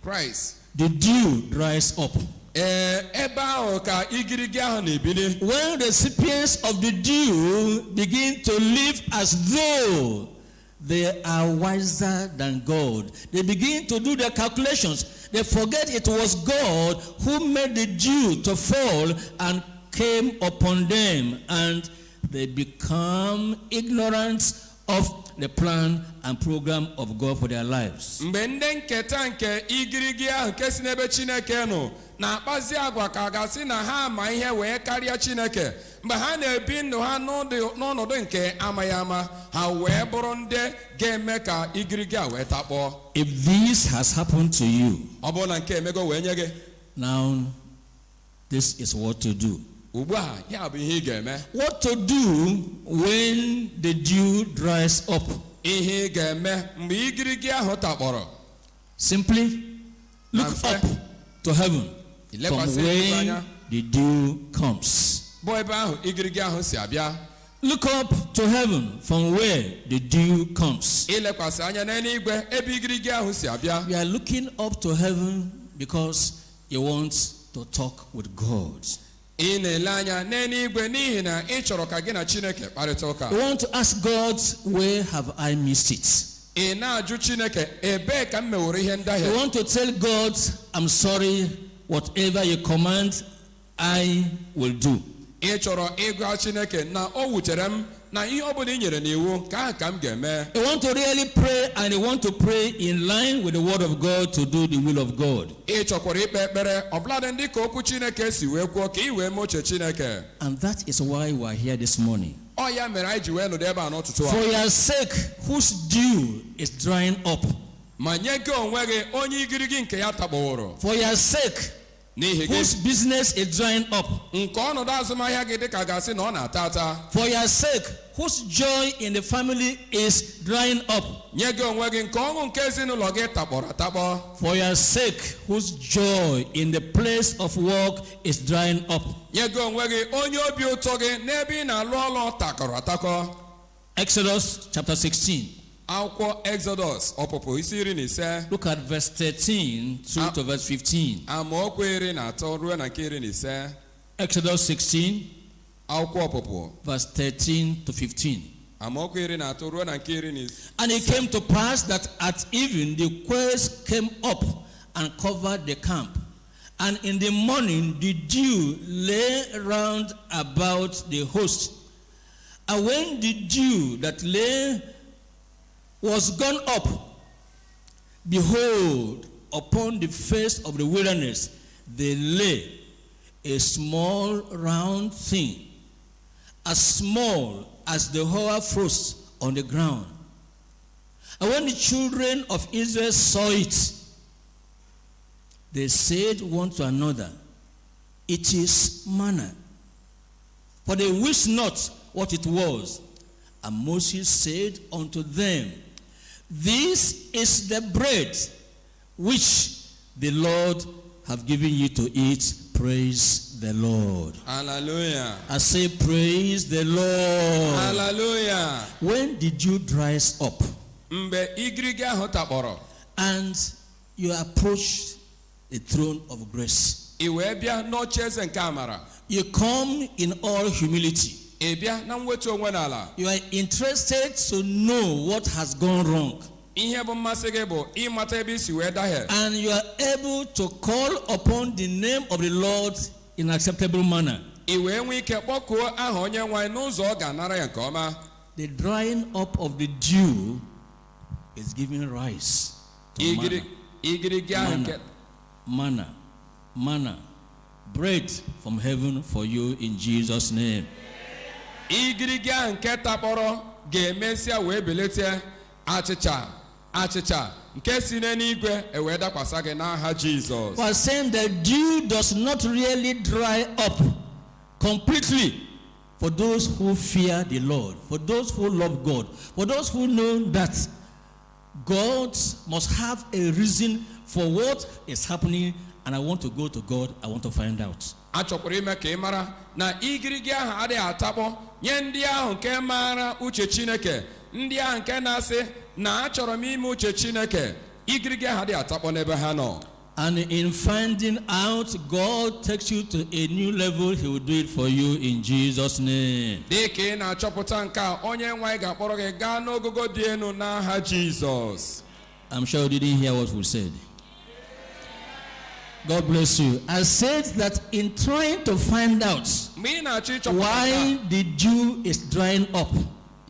Christ. The dew dries up. Ebe ahụ ka igirigi ahụ na-ebili. When the recipients of the dew begin to live as though they are wiser than God, they begin to do their calculations. They forget it was God who made the dew to fall and came upon them, and they become ignorant of the plan and program of God for their lives. Mgbe ndị nketa nke igirigi ahụ nke si n'ebe Chineke nọ na-akpazi agwa ka a ga-asị na ha ama ihe wee karịa Chineke, mgbe ha na-ebi ndụ ha n'ọnọdụ nke amaghị ama, ha wee bụrụ ndị ga-eme ka igirigi a wee takpọọ. If this has happened to you, Ọ bụrụ na nke emego wee nye gị, now this is what to do. ugbu a ya bụ ihe ị ga-eme. What to do when the dew dries up? Ihe ị ga-eme mgbe igirigi ahụ takpọrọ. Simply look up to heaven from where the dew comes. Bụ ebe ahụ igirigi ahụ si abịa. Look up to heaven from where the dew comes. Ilekwasị anya n'eluigwe ebe igirigi ahụ si abịa. We are looking up to heaven because you want to talk with God. Ị na-ele anya n'eluigwe n'ihi na ị chọrọ ka gị na Chineke kparịta ụka. You want to ask God, where have I missed it? Ị na-ajụ Chineke, ebee ka m meworo ihe ndahie? You want to tell God, I'm sorry, whatever you command, I will do. Ị chọrọ ịgwa Chineke na o wutere m na ihe ọ bụla ị nyere n'iwu ka ahụ ka m ga-eme. You want to really pray, and you want to pray in line with the word of God to do the will of God. Ị chọkwara ikpe ekpere ọbụladị ndị ka okwu Chineke si wee kwuo ka ị wee mee uche Chineke. And that is why we are here this morning. Ọ ya mere anyị ji wee nọdụ ebe a n'ụtụtụ a. For your sake, whose dew is drying up. Ma nye gị onwe gị onye igirigi nke ya takpọworo. For your sake, n'ihi whose gị business is drying up. nke ọnọdụ azụmahịa gị dịka ga-asị na ọ na-ata ata. For your sake, whose joy in the family is drying up. Nye gị onwe gị nke ọṅụ nke ezinụlọ gị takpọrọ atakpọ. For your sake, whose joy in the place of work is drying up. Nye gị onwe gị onye obi ụtọ gị n'ebe ị na-alụ ọlụ takọrọ atakọ. Exodus chapter 16. Akwụkwọ Exodus ọpụpụ isi 15. Look at verse 13 through to verse 15. Amaokwu 13 ruo na nke 15. Exodus 16, Akwụkwọ ọpụpụ verse 13 to 15. amaokwu 13 ruo na nke 15. And it came to pass that at even the quails came up and covered the camp. And in the morning the dew lay round about the host. And when the dew that lay was gone up, behold, upon the face of the wilderness there lay a small round thing, as small as the hoar frost on the ground. And when the children of Israel saw it, they said one to another, it is manna. For they wist not what it was. And Moses said unto them, this is the bread which the Lord have given you to eat. Praise the Lord. Hallelujah. I say, praise the Lord. Hallelujah. When the dew dries up Mgbe igirigi ahụ takpọrọ, and you approach the throne of grace, ị wee bịa n'ocheeze nke amara. you come in all humility. Ị bịa na mwetu onwe n'ala. You are interested to know what has gone wrong. Ihe bụ mmasị gị bụ ịmata ebe isi wee dahie. And you are able to call upon the name of the Lord in acceptable manner. Ị wee nwee ike kpọkuo aha onye nwe anyị n'ụzọ ọ ga-anara ya nke ọma. The drying up of the dew is giving rise to Igirigi ahụ nke manna. bread from heaven for you in Jesus' name. igirigi ahụ nke takpọrọ ga-emesịa wee belete achịcha nke si n'eluigwe wee dakwasa gị n'aha Jizọs. We are saying that dew does not really dry up completely for those who fear the Lord, for those who love God, for those who know that God must have a reason for what is happening, and I want to go to God, I want to find out. Achọkwara ime ka ị mara na igirigi ahụ adịghị atakpọ nye ndị ahụ nke maara uche Chineke, ndị ahụ nke na-asị na achọrọ m ime uche Chineke. Igirigi ahụ adịghị atakpọ n'ebe ha nọ. And in finding out, God takes you to a new level. He will do it for you in Jesus' name. Dị ka ị na-achọpụta nke a, onye nwe anyị ga-akpọrọ gị gaa n'ogogo dị elu n'aha Jizọs. I'm sure you didn't hear what we said. God bless you. I said that in trying to find out Mgbe ị na-achọ ịchọpụta why the dew is drying up,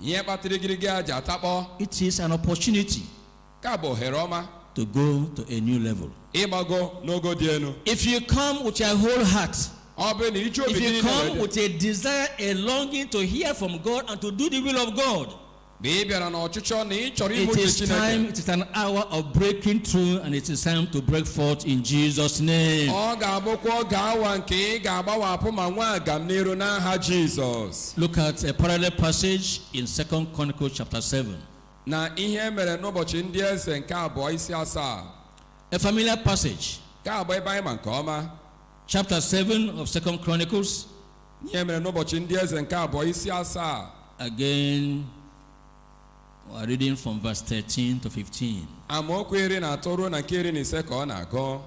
ihe kpatara igirigi a ji atakpọ, it is an opportunity ka bụ ohere ọma to go to a new level. ịgbago n'ogo dị elu. If you come with your whole heart, Ọ bụrụ na iji obi if you niile come wee dị, with a desire, a longing to hear from God and to do the will of God, mgbe ị bịara n'ọchịchọ na ị chọrọ ime it uche is time, Chineke, it is an hour of breaking through, and it is time to break forth in Jesus' name. ọ ga-abụkwa oge awa nke ị ga-agbawapụ ma nwa agam n'iru n'aha Jizọs. Look at a parallel passage in 2 Chronicles chapter 7. Na ihe mere n'ụbọchị ndị eze nke abụọ isi asaa, A familiar passage. ka abụọ ebe anyị ma nke ọma. Chapter 7 of 2 Chronicles. Ihe mere n'ụbọchị ndị eze nke abụọ isi asaa. Again, we are reading from verse 13 to 15. Amaokwu 13 ruo na nke 15 ka ọ na-agụ.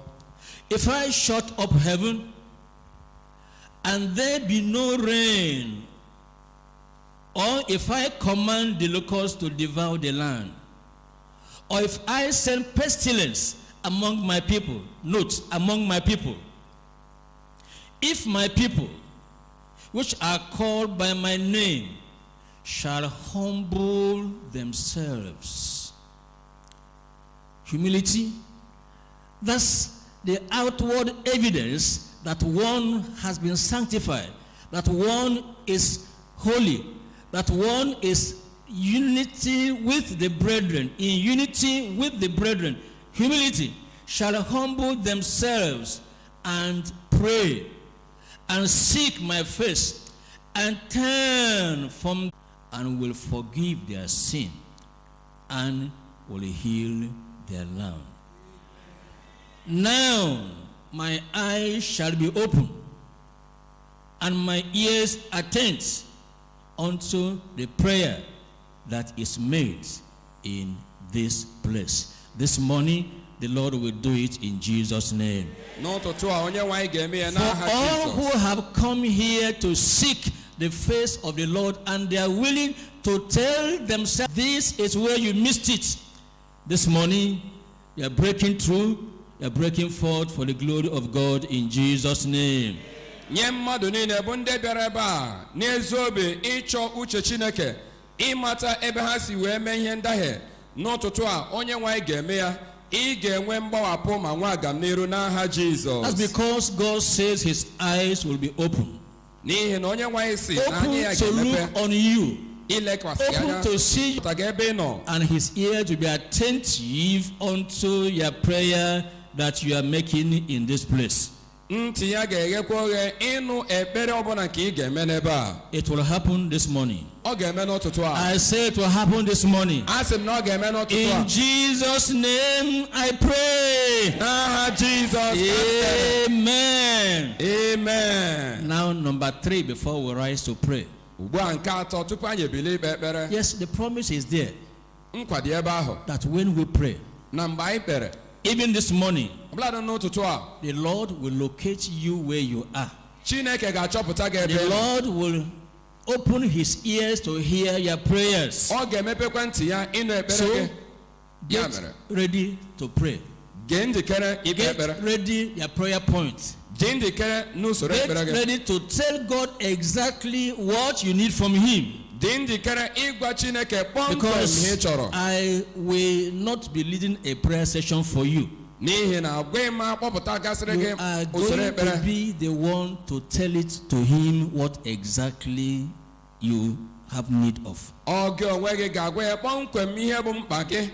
If I shut up heaven, and there be no rain, or if I command the locusts to devour the land, or if I send pestilence among my people, note, among my people, if my people, which are called by my name, shall humble themselves. Humility, that's the outward evidence that one has been sanctified, that one is holy, that one is unity with the brethren, in unity with the brethren. Humility shall humble themselves and pray and seek my face and turn from, and will forgive their sin and will heal their land. Now my eyes shall be open and my ears attent unto the prayer that is made in this place. This morning, the Lord will do it in Jesus' name. N'ụtụtụ a onye nwe anyị ga-eme ya For n'aha all who Jizọs. have come here to seek the face of the Lord and they are willing to tell themselves, this is where you missed it. This morning, you are breaking through, you are breaking forth for the glory of God in Jesus' name. Nye mmadụ niile bụ ndị bịara ebe a n'ezi obi ịchọ uche Chineke, ịmata ebe ha si wee mee ihe ndahie. N'ụtụtụ a onye nwe anyị ga-eme ya, ị ga-enwe mgbawapụ ma nwa agam n'iru n'aha Jizọs. That's because God says his eyes will be open. N'ihi na onye nwe anyị si na anya ya Open to ga-emepe, look on you. ilekwasị Open anya to see you. pụta gị ebe ị nọ. And his ear to be attentive unto your prayer that you are making in this place. Ntị ya ga-eghekwa oghe ịnụ ekpere ọbụla nke ị ga-eme n'ebe a. It will happen this morning. Ọ ga-eme n'ụtụtụ a. I say it will happen this morning. Asị m na ọ ga-eme n'ụtụtụ a. In Jesus' name I pray. N'aha Jizọs. Amen. Amen. Now number 3 before we rise to pray. Ugbu a nke atọ tupu anyị ebili ikpe ekpere. Yes, the promise is there Nkwado ebe ahụ that when we pray, na mgbe anyị kpere, even this morning, ọbụladị n'ụtụtụ a, the Lord will locate you where you are. Chineke ga-achọpụta gị ebe The ị nọ. Lord will open his ears to hear your prayers. Ọ ga-emepekwa ntị ya ịnụ ekpere So, gị. Ya get mere, ready to pray. gee njikere ikpe Get ekpere. ready your prayer points. Dị njikere n'usoro Get ekpere gị. ready to tell God exactly what you need from him. Dị njikere ịgwa Chineke kpọmkwem ihe ị Because chọrọ. I will not be leading a prayer session for you. n'ihi na agwa ịma akpọpụta gasịrị You gị are usoro going ekpere. to be the one to tell it to him what exactly you have need of. Ọ gị onwe gị ga-agwa ya kpọmkwem ihe bụ mkpa gị.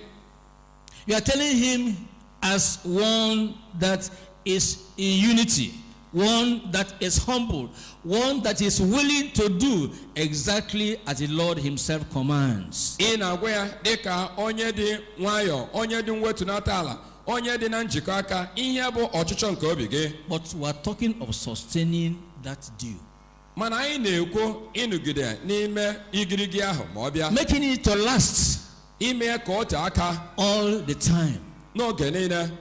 You are telling him as one that is in unity, one that is humble, one that is willing to do exactly as the Lord himself commands. Ị na-agwa ya dịka onye dị nwayọọ, onye dị mwetunata ala, onye dị na njikọ aka, ihe bụ ọchịchọ nke obi gị. But we are talking of sustaining that due. Mana anyị na-ekwu ịnọgide n'ime igirigi ahụ ma ọ bịa. Making it to last Ime ka ọ tee aka all the time. n'oge niile.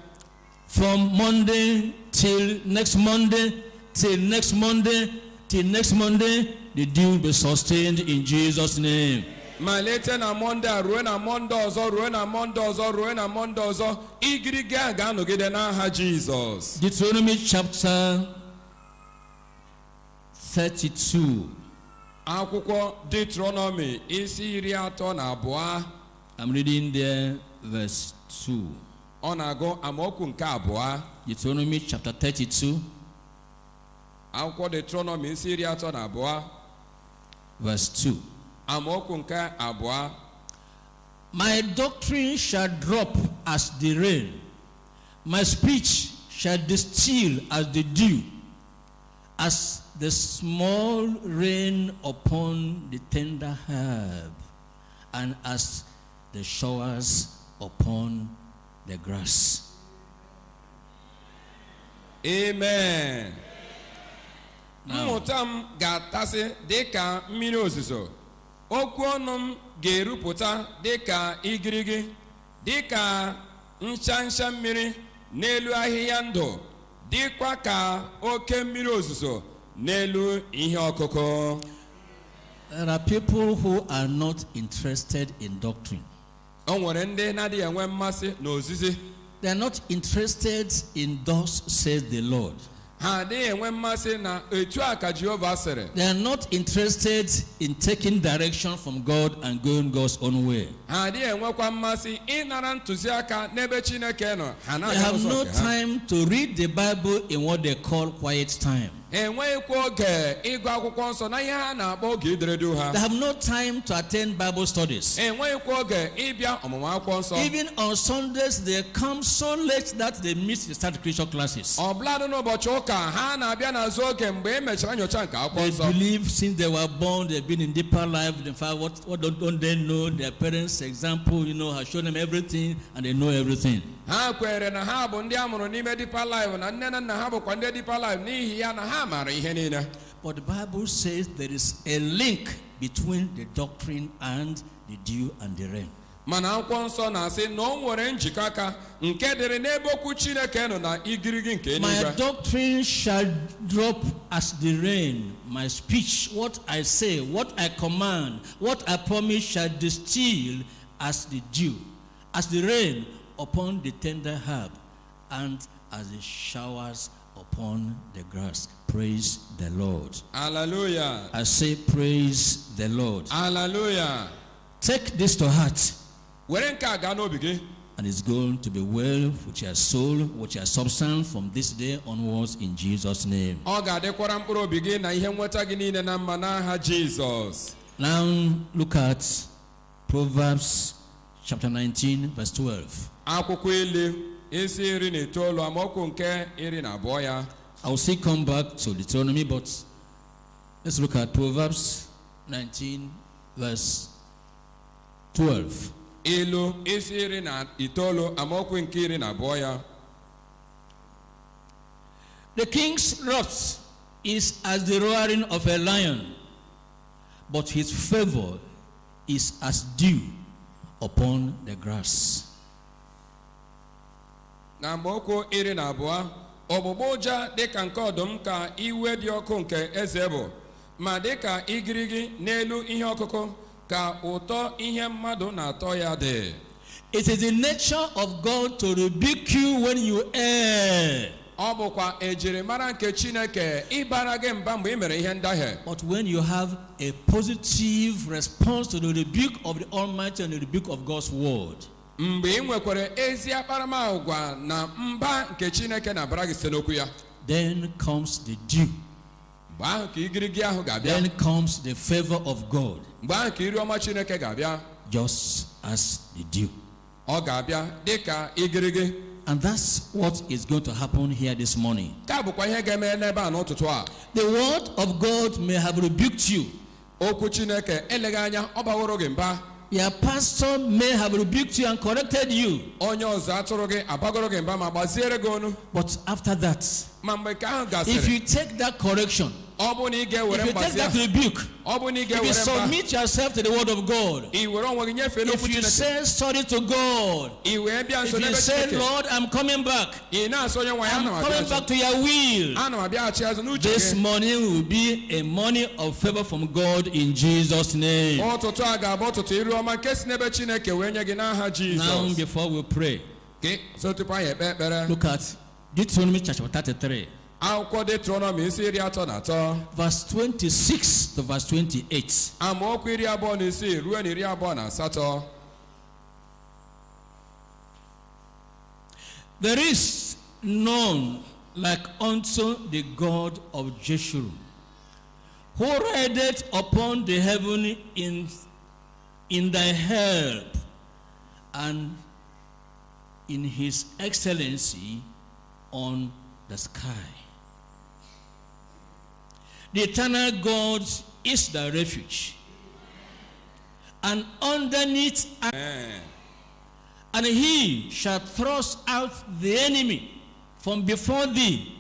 From Monday till next Monday, till next Monday, till next Monday, the dew will be sustained in Jesus' name. Malite na Mọnde a ruo na Mọnde ọzọ, ruo na Mọnde ọzọ, ruo na Mọnde ọzọ, igirigi a ga-anọgide n'aha Jizọs. Deuteronomy chapter 32. Akwụkwọ Deuteronomy isi 32. I'm reading there verse 2. Ọ na-agụ amaokwu nke 2. Deuteronomy chapter 32, Akwụkwọ Deuteronomy isi 32. verse 2. Amaokwu nke 2. My doctrine shall drop as the rain, my speech shall distill as the dew, as the small rain upon the tender herb, and as the showers upon the grass. Amen. Now, Mmụta m ga-atasị dịka mmiri ozuzo. Okwu ọnụ m ga-erupụta dịka igirigi, dịka nchansha mmiri n'elu ahịhịa ndụ, dịkwa ka oke mmiri ozuzo n'elu ihe ọkụkụ. there are people who are not interested in doctrine. O nwere ndị na-adịghị enwe mmasị n'ozizi. They are not interested in thus says the Lord. Ha adịghị enwe mmasị na etu a ka Jehova sịrị. They are not interested in taking direction from God and going God's own way. Ha adịghị enwekwa mmasị ịnara ntụziaka n'ebe Chineke nọ. Ha They na-aga have ụzọ no nke ha. time to read the Bible in what they call quiet time. Enweghịkwa oge ịgụ akwụkwọ nsọ na ihe ha na-akpọ oge idere ha. They have no time to attend Bible studies. Enweghịkwa oge ịbịa ọmụmụ akwụkwọ nsọ. Even on Sundays, they come so late that they miss the start Christian classes. Ọbụladị n'ụbọchị ụka ha na-abịa n'azụ oge mgbe e mechara nyocha nke akwụkwọ They nsọ. believe since they were born, they've been in deeper life. In fact, what don't they know? Their parents' example, has shown them everything, and they know everything. Ha kwere na ha bụ ndị a mụrụ n'ime Deeper Life na nne na nna ha bụkwa ndị Deeper Life n'ihi ya na ha maara ihe niile. But the Bible says there is a link between the doctrine and the dew and the rain. Mana akwụkwọ nsọ na-asị na o nwere njikọ aka nke dịrị n'ebe okwu Chineke nọ na igirigi nke My eluigwe. doctrine shall drop as the rain. My speech, what I say, what I command, what I promise shall distill as the dew, as the rain upon the tender herb, and as the showers upon the grass. Praise the Lord. Hallelujah. I say praise the Lord. Hallelujah. Take this to heart, Were nke a gaa n'obi gị. and it's going to be well with your soul, with your substance from this day onwards in Jesus' name. Ọ ga-adịkwara mkpụrụ obi gị na ihe nweta gị niile na mma n'aha Jizọs. Now look at Proverbs chapter 19, verse 12. Akwụkwọ ilu isi 19 amaokwu nke 12 ya. I will still come back to Deuteronomy, but let's look at Proverbs 19, verse 12. Ilu isi 19 amaokwu nke 12 ya. The king's wrath is as the roaring of a lion, but his favor is as dew upon the grass. Na amaokwu 12, ọgbụgba ụja dịka nke ọdụm ka iwe dị ọkụ nke eze bụ, ma dịka igirigi n'elu ihe ọkụkụ ka ụtọ ihe mmadụ na-atọ ya dị. It is the nature of God to rebuke you when you err. Ọ bụkwa ejirimara nke Chineke ịbara gị mba mgbe ị mere ihe ndahie. But when you have a positive response to the rebuke of the Almighty and the rebuke of God's word, mgbe ị nwekwara ezi akparamagwa na mba nke Chineke na-abara gị site n'okwu ya, then comes the dew. mgbe ahụ ka igirigi ahụ ga-abịa. Then comes the favor of God, mgbe ahụ ka iri ọma Chineke ga-abịa. just as the dew. Ọ ga-abịa dịka igirigi. And that's what is going to happen here this morning. Ka bụkwa ihe ga-eme n'ebe a n'ụtụtụ a. The word of God may have rebuked you. Okwu Chineke eleghị anya ọ baworo gị mba. Your pastor may have rebuked you and corrected you. Onye ọzọ atụrụ gị abagoro gị mba ma gbaziere gị ọnụ. But after that, Ma mgbe nke ahụ if gasịrị, you take that correction, ọ bụ na ị ga-ewere if you take mgbazi that ahụ, rebuke, ọ bụ na ị if you ga-ewere mba, submit yourself to the word of God, ị were onwe gị nyefee n'okwu if you Chineke, say sorry to God, ị wee bịa if nso you n'ebe say, Chineke, Lord, I'm coming back, ị na-asị onye nwe ya, I'm ana m coming abịa back azụ, to your will, ana m abịaghachi azụ n'uche this gị. morning will be a morning of favor from God in Jesus' name. Ụtụtụ a ga-abụ ụtụtụ iru ọma nke si n'ebe Chineke wee nye gị n'aha Now, Jizọs. before we pray, Gị so tupu anyị ekpe ekpere, look at Deuteronomy chapter 33, akwụkwọ Deuteronomy isi 33, verse 26 to verse 28. amaokwu 26 ruo na 28. There is none like unto the God of Jeshurun, who rideth upon the heaven in thy help, and in his excellency on the sky. The eternal God is thy refuge, and underneath, and he shall thrust out the enemy from before thee,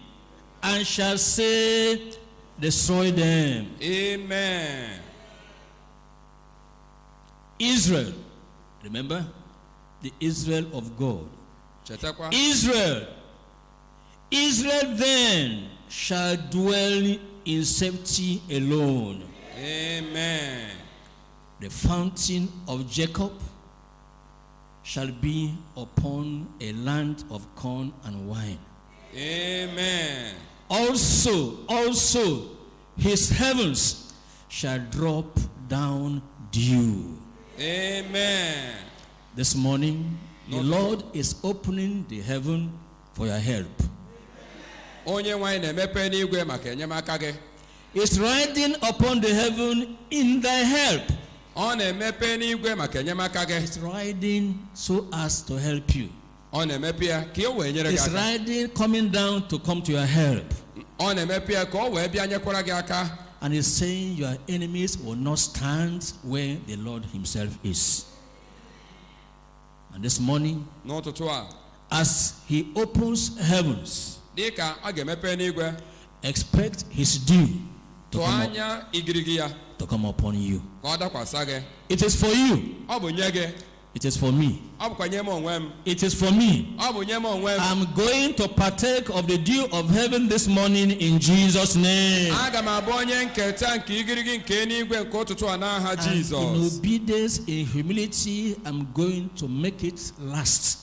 and shall say, destroy them. Amen. Israel, remember the Israel of God. Chetakwa. Israel then shall dwell in safety alone. Amen. The fountain of Jacob shall be upon a land of corn and wine. Amen. Also his heavens shall drop down dew. Amen. This morning, the Lord is opening the heaven for your help. Onye nwanyị na-emepe n'igwe maka enyemaka gị. It's riding upon the heaven in thy help. Ọ na-emepe n'igwe maka enyemaka gị. It's riding so as to help you. Ọ na-emepe ya ka o wee nyere gị It's aka. riding coming down to come to your help. Ọ na-emepe ya ka o wee bịa nyekwara gị aka. And he's saying your enemies will not stand where the Lord himself is. And this morning, N'ụtụtụ a, as he opens heavens, dịka ọ ga-emepe n'igwe, expect his dew to tụọ come, anya igirigi ya to come upon you. ka ọ dakwasa gị. It is for you. Ọ bụ nye gị. It is for me. Ọ bụkwa nye m onwe m. It is for me. Ọ bụ nye m onwe m. I'm going to partake of the dew of heaven this morning in Jesus' name. Aga m abụ onye nketa nke igirigi nke eluigwe nke ụtụtụ a n'aha And in Jizọs. obedience, in humility, I'm going to make it last.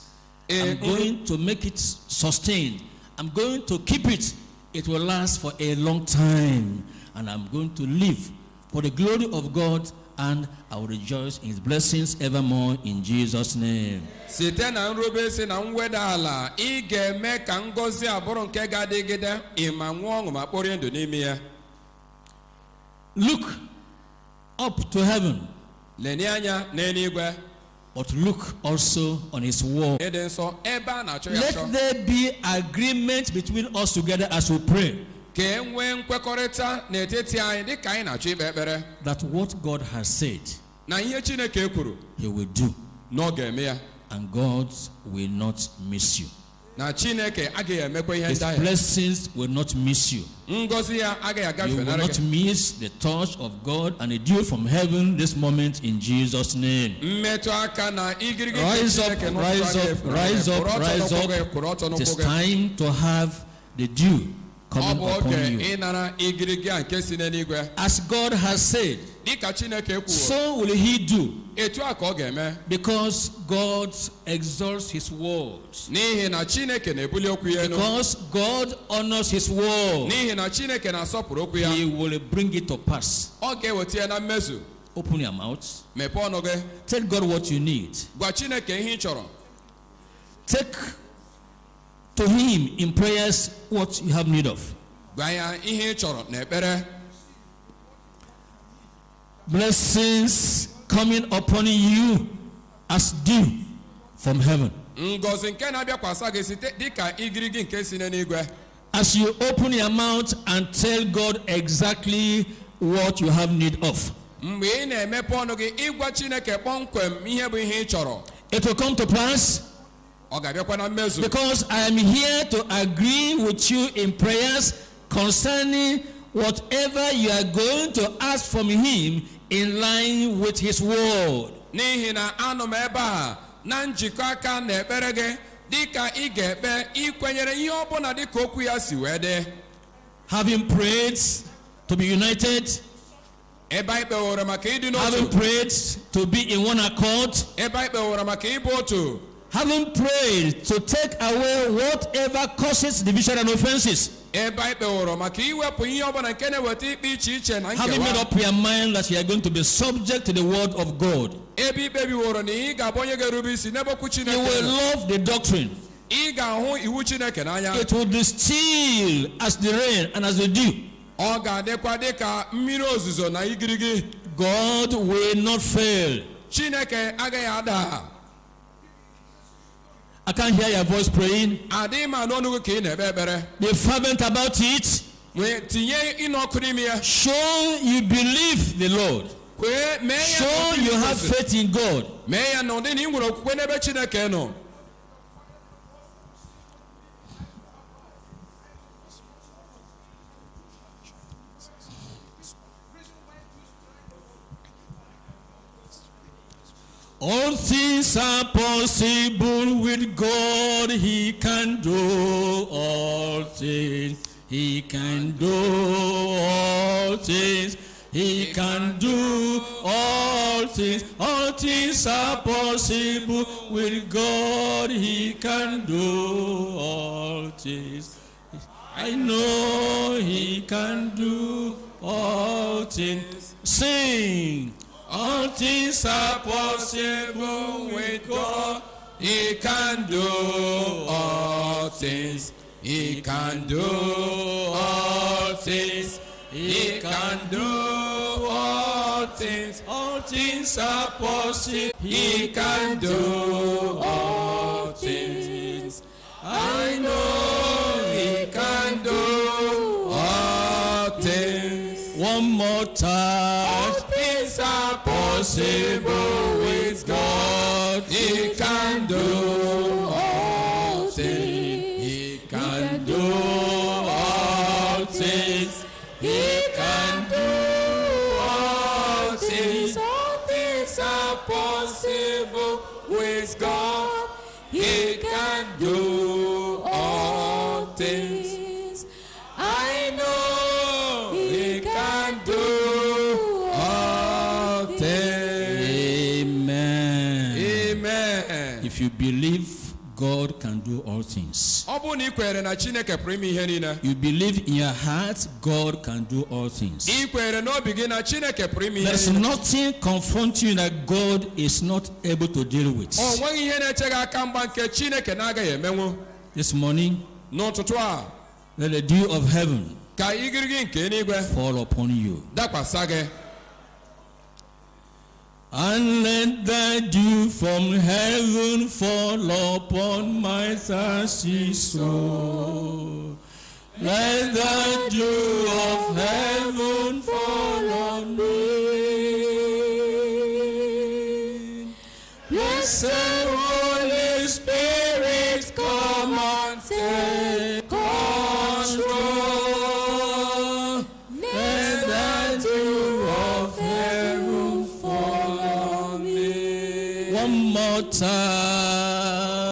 I'm going to make it sustained. I'm going to keep it. It will last for a long time. And I'm going to live for the glory of God, and I will rejoice in his blessings evermore in Jesus' name. Site na nrube isi na mweda ala, ị ga-eme ka ngọzi abụrụ nke ga-adịgide, ịma nwụọ ọṅụ ma kporie ndụ n'ime ya. Look up to heaven, Lenie anya n'eluigwe, but look also on his word. ịdị nsọ ebe a na-achọ ya Let achọ. there be agreement between us together as we pray, Ka e nwee nkwekọrịta n'etiti anyị dịka anyị na-achọ ikpe ekpere that what God has said, na ihe Chineke kwuru he will do, na ọ ga-eme ya, and God will not miss you. na Chineke agaghị emekwa ihe His ndị ahụ. blessings will not miss you. Ngọzi ya agaghị You agafe will nara not gị. miss the touch of God and the dew from heaven this moment in Jesus' name. Mmetụ aka na igirigi nke Rise up, Chineke n'ụtụtụ rise agaghị up, efu nara gị. rise up, Kwụrụ ọtọ rise n'ụkwụ gị, up. kwụrụ ọtọ It is n'ụkwụ gị. time to have the dew Ọ coming bụ upon oge you. ịnara igirigi a nke si n'eluigwe. As God has said, Dịka Chineke kwuru, so will he do, etu a ka ọ ga-eme. because God exalts his word. N'ihi na Chineke na-ebuli okwu ya elu. Because God honors his word, N'ihi na Chineke na-asọpụrụ okwu ya. he will bring it to pass. Ọ ga-eweta ya na mmezu. Open your mouth. Mepee ọnụ gị. Tell God what you need. Gwa Chineke ihe ị chọrọ. Take to him in prayers what you have need of. Gwa ya ihe ị chọrọ n'ekpere. Blessings coming upon you as dew from heaven. Ngọzi nke na-abịakwasa gị site dịka igirigi nke si n'eluigwe. As you open your mouth and tell God exactly what you have need of. Mgbe ị na-emepe ọnụ gị ịgwa Chineke kpọmkwem ihe bụ ihe ị chọrọ. It will come to pass. Ọ ga-abịakwa na mmezu. Because I am here to agree with you in prayers concerning whatever you are going to ask from him in line with his word. N'ihi na anọ m ebe a na njikọ aka na ekpere gị dịka ị ga-ekpe ikwenyere ihe ọbụla dịka okwu ya si wee dị. Having prayed to be united, ebe anyị kpeworo maka ịdị having n'otu, prayed to be in one accord, ebe anyị kpeworo maka ịbụ otu, having prayed to take away whatever causes division and offenses, ebe anyị kpeworo maka iwepụ ihe ọbụla nke na-eweta ikpe iche iche na having made nkewa, up your mind that you are going to be subject to the word of God. ebe ikpebiworo na ị ga-abụ onye ga-erube isi n'ebe okwu You Chineke will nọ. love the doctrine. Ị ga-ahụ iwu Chineke n'anya. It will distill as the rain and as the dew. Ọ ga-adịkwa dịka mmiri ozuzo na igirigi. God will not fail. Chineke agaghị ada. I can't hear your voice praying. Adịghị m anụ ọnụ gị ka ị na-ekpe ekpere. Be fervent about it. Wee tinye ịnụ ọkụ n'ime ya. Show you believe the Lord. Kwee mee ya Show n'ụdị you have nzuzo. faith in God. Mee ya n'ụdị na ị nwere okwukwe n'ebe Chineke nọ. All things are possible with God. He can do all things. He can do all things. He can do all things. All things are possible with God. He can do all things. I know he can do all things. Sing. All things are possible with God. He can do all things. He can do all things. He can do all things. All things are possible. He can do all things. I know he can do all things. One more time. All things are possible with God. He can do all things. He can do all things. He can do all things. All things are possible with God. He can do all things. I know he can do all things. Amen. Amen. If you believe God can do all things, Ọ bụrụ na ị kwere na Chineke pụrụ ime ihe niile, you believe in your heart God can do all things, ị kwere n'obi gị na Chineke pụrụ ime ihe there's niile, nothing confronting you that God is not able to deal with. o nweghị ihe na-eche gị aka mgba nke Chineke na-agaghị emenwu. This morning, N'ụtụtụ a, let the dew of heaven ka igirigi nke eluigwe fall upon you. dakwasa gị. And let the dew from heaven fall upon my thirsty soul. Let the dew of heaven fall on me. Blessed Holy Spirit, come and take control. Let the dew of heaven fall on me. One more time.